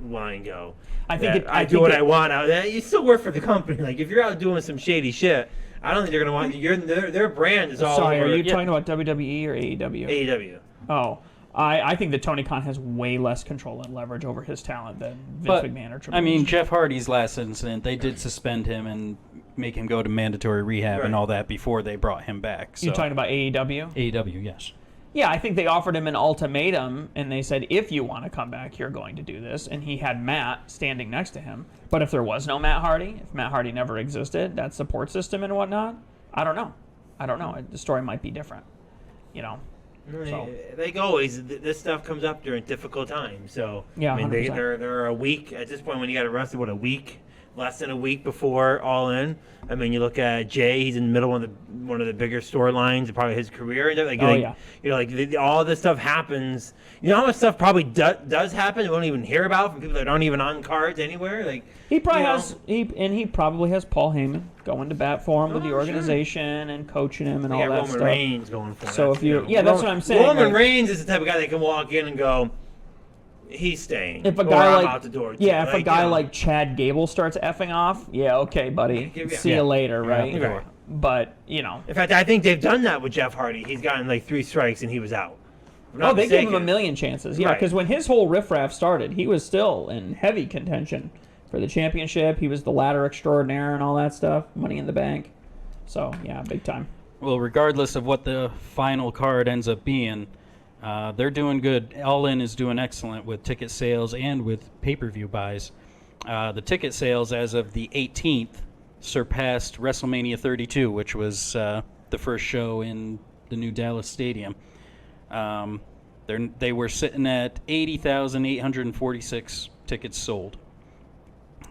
Speaker 2: line go.
Speaker 4: I think
Speaker 2: I do what I want out there. You still work for the company. Like, if you're out doing some shady shit, I don't think they're going to want their brand is all
Speaker 4: Sorry,
Speaker 2: over
Speaker 4: are you talking about WWE or AEW?
Speaker 2: AEW.
Speaker 4: Oh, I think that Tony Khan has way less control and leverage over his talent than Vince
Speaker 3: But,
Speaker 4: McMahon or Triple
Speaker 3: I mean,
Speaker 4: H.
Speaker 3: Jeff Hardy's last incident, they did suspend him and make him go to mandatory rehab and
Speaker 2: Right.
Speaker 3: all that before they brought him back. So.
Speaker 4: You're talking about AEW?
Speaker 3: AEW, yes.
Speaker 4: Yeah, I think they offered him an ultimatum, and they said, if you want to come back, you're going to do this. And he had Matt standing next to him. But if there was no Matt Hardy, if Matt Hardy never existed, that support system and whatnot, I don't know. The story might be different, So.
Speaker 2: Like always, this stuff comes up during difficult times. So
Speaker 4: Yeah,
Speaker 2: I mean,
Speaker 4: 100%.
Speaker 2: they're a week at this point when you got arrested. What, a week less than a week before All In. I mean, you look at Jay; he's in the middle of one of the bigger storylines of probably his career. All this stuff happens. You know how much stuff probably does happen we don't even hear about from people that aren't even on cards anywhere. Like
Speaker 4: he probably has, he probably has Paul Heyman going to bat for him with the organization and coaching him and all that
Speaker 2: Roman
Speaker 4: stuff.
Speaker 2: Reigns going for him.
Speaker 4: So if you, that's what I'm saying.
Speaker 2: Roman Reigns is the type of guy that can walk in and go, he's staying.
Speaker 4: If a guy
Speaker 2: I'm out the door.
Speaker 4: If a guy like Chad Gable starts effing off, okay, buddy, see you later, right?
Speaker 2: Right.
Speaker 4: But in
Speaker 2: fact, I think they've done that with Jeff Hardy. He's gotten like 3 strikes and he was out.
Speaker 4: They gave him a million chances. Yeah, because when his whole riffraff started, he was still in heavy contention for the championship. He was the ladder extraordinaire and all that stuff. Money in the Bank. So yeah, big time.
Speaker 3: Well, regardless of what the final card ends up being, they're doing good. All In is doing excellent with ticket sales and with pay-per-view buys. The ticket sales as of the 18th surpassed WrestleMania 32, which was the first show in the new Dallas Stadium. They were sitting at 80,846 tickets sold,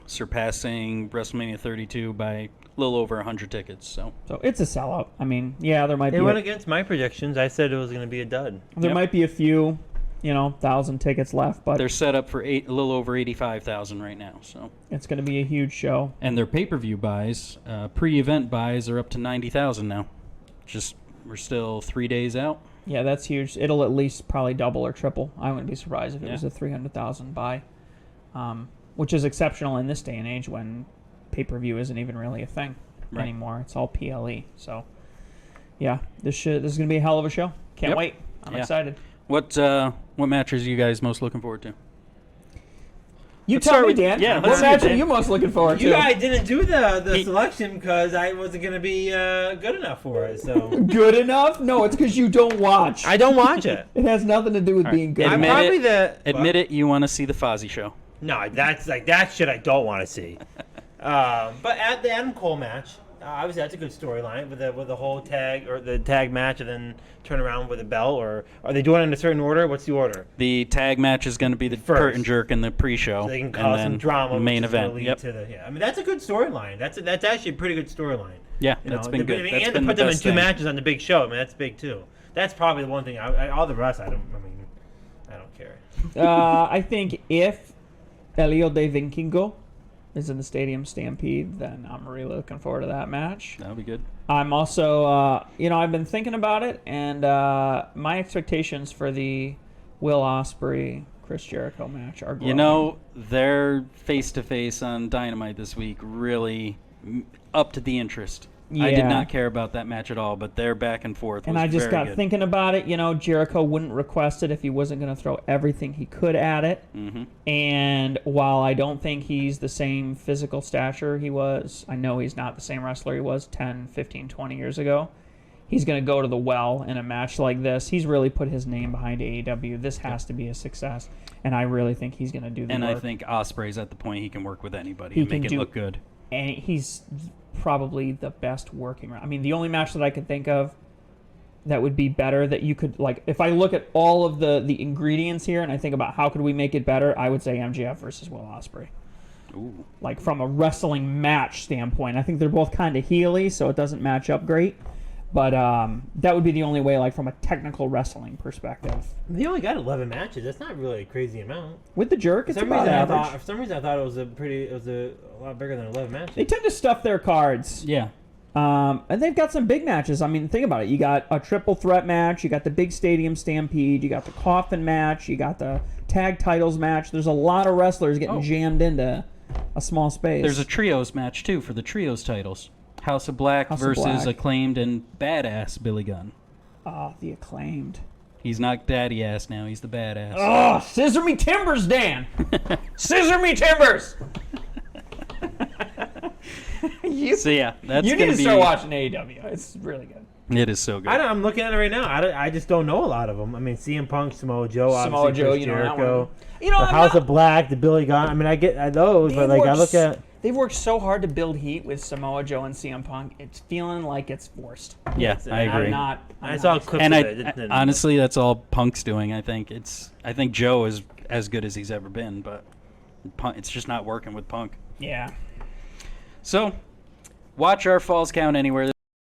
Speaker 3: surpassing WrestleMania 32 by a little over 100 tickets. So
Speaker 4: it's a sellout. I mean, there might be.
Speaker 2: It went against my predictions. I said it was going to be a dud.
Speaker 4: There might be a few, 1,000 tickets left, but
Speaker 3: they're set up for a little over 85,000 right now. So
Speaker 4: it's going to be a huge show.
Speaker 3: And their pay-per-view buys, pre-event buys, are up to 90,000 now. We're still 3 days out.
Speaker 4: Yeah, that's huge. It'll at least probably double or triple. I wouldn't be surprised if it was a 300,000 buy, which is exceptional in this day and age when pay-per-view isn't even really a thing anymore. It's all PLE. So, yeah, this is going to be a hell of a show. Can't wait. I'm excited.
Speaker 3: What matches are you guys most looking forward to?
Speaker 4: You tell me, Dan.
Speaker 3: Yeah,
Speaker 4: what match are you most looking forward to?
Speaker 2: You guys didn't do the selection because I wasn't going to be good enough for it. So
Speaker 4: good enough? No, it's because you don't watch.
Speaker 2: I don't watch it.
Speaker 4: It has nothing to do with being good.
Speaker 3: Admit it. You want to see the Fozzy show?
Speaker 2: No, that's that shit I don't want to see. But at the Adam Cole match, obviously that's a good storyline with the whole tag or the tag match and then turn around with a belt. Or are they doing it in a certain order? What's the order?
Speaker 3: The tag match is going to be the curtain jerk in the pre-show.
Speaker 2: So they can cause some drama.
Speaker 3: Main event.
Speaker 2: I mean that's a good storyline. That's actually a pretty good storyline.
Speaker 3: Yeah, that's been good.
Speaker 2: And to put them in 2 matches on the big show, I mean that's big too. That's probably the one thing. All the rest, I don't care.
Speaker 4: I think if Elio de Vikingo is in the Stadium Stampede, then I'm really looking forward to that match.
Speaker 3: That'll be good.
Speaker 4: I'm also, I've been thinking about it, and my expectations for the Will Ospreay Chris Jericho match are growing.
Speaker 3: Their face-to-face on Dynamite this week really upped the interest.
Speaker 4: Yeah.
Speaker 3: I did not care about that match at all, but their back and forth was
Speaker 4: and I just got
Speaker 3: good.
Speaker 4: thinking about it. Jericho wouldn't request it if he wasn't going to throw everything he could at it.
Speaker 3: Mm-hmm.
Speaker 4: And while I don't think he's the same physical stature he was, I know he's not the same wrestler he was 10, 15, 20 years ago. He's going to go to the well in a match like this. He's really put his name behind AEW. This has to be a success, and I really think he's going to do the work.
Speaker 3: And I think Ospreay's at the point he can work with anybody and make it look good.
Speaker 4: And he's probably the best working. I mean, the only match that I could think of that would be better that you could, like, if I look at all of the ingredients here and I think about how could we make it better, I would say MJF versus Will Ospreay.
Speaker 3: Ooh.
Speaker 4: Like, from a wrestling match standpoint. I think they're both kind of heely, so it doesn't match up great. But that would be the only way, like, from a technical wrestling perspective.
Speaker 2: They only got 11 matches. That's not really a crazy amount.
Speaker 4: With the jerk, it's about average.
Speaker 2: For some reason, I thought it was a lot bigger than 11 matches.
Speaker 4: They tend to stuff their cards.
Speaker 3: Yeah.
Speaker 4: And they've got some big matches. I mean, think about it. You got a triple threat match. You got the big stadium stampede. You got the coffin match. You got the tag titles match. There's a lot of wrestlers getting jammed into a small space.
Speaker 3: There's a trios match, too, for the trios titles. House of Black versus Acclaimed and Badass Billy Gunn.
Speaker 4: Oh, the Acclaimed.
Speaker 3: He's not daddy ass now. He's the badass.
Speaker 4: Oh, scissor me timbers, Dan. Scissor me timbers.
Speaker 3: So yeah, that's
Speaker 4: you need to start watching AEW. It's really good.
Speaker 3: It is so good.
Speaker 2: I'm looking at it right now. I just don't know a lot of them. I mean, CM Punk, Samoa Joe, obviously Chris Jericho, the House of Black, the Billy Gunn. I mean, I get those, but like I look at.
Speaker 4: They've worked so hard to build heat with Samoa Joe and CM Punk. It's feeling like it's forced.
Speaker 3: Yeah, I agree.
Speaker 2: I saw clips of it.
Speaker 3: Honestly, that's all Punk's doing. I think Joe is as good as he's ever been, but it's just not working with Punk.
Speaker 4: Yeah.
Speaker 3: So, watch our Falls Count Anywhere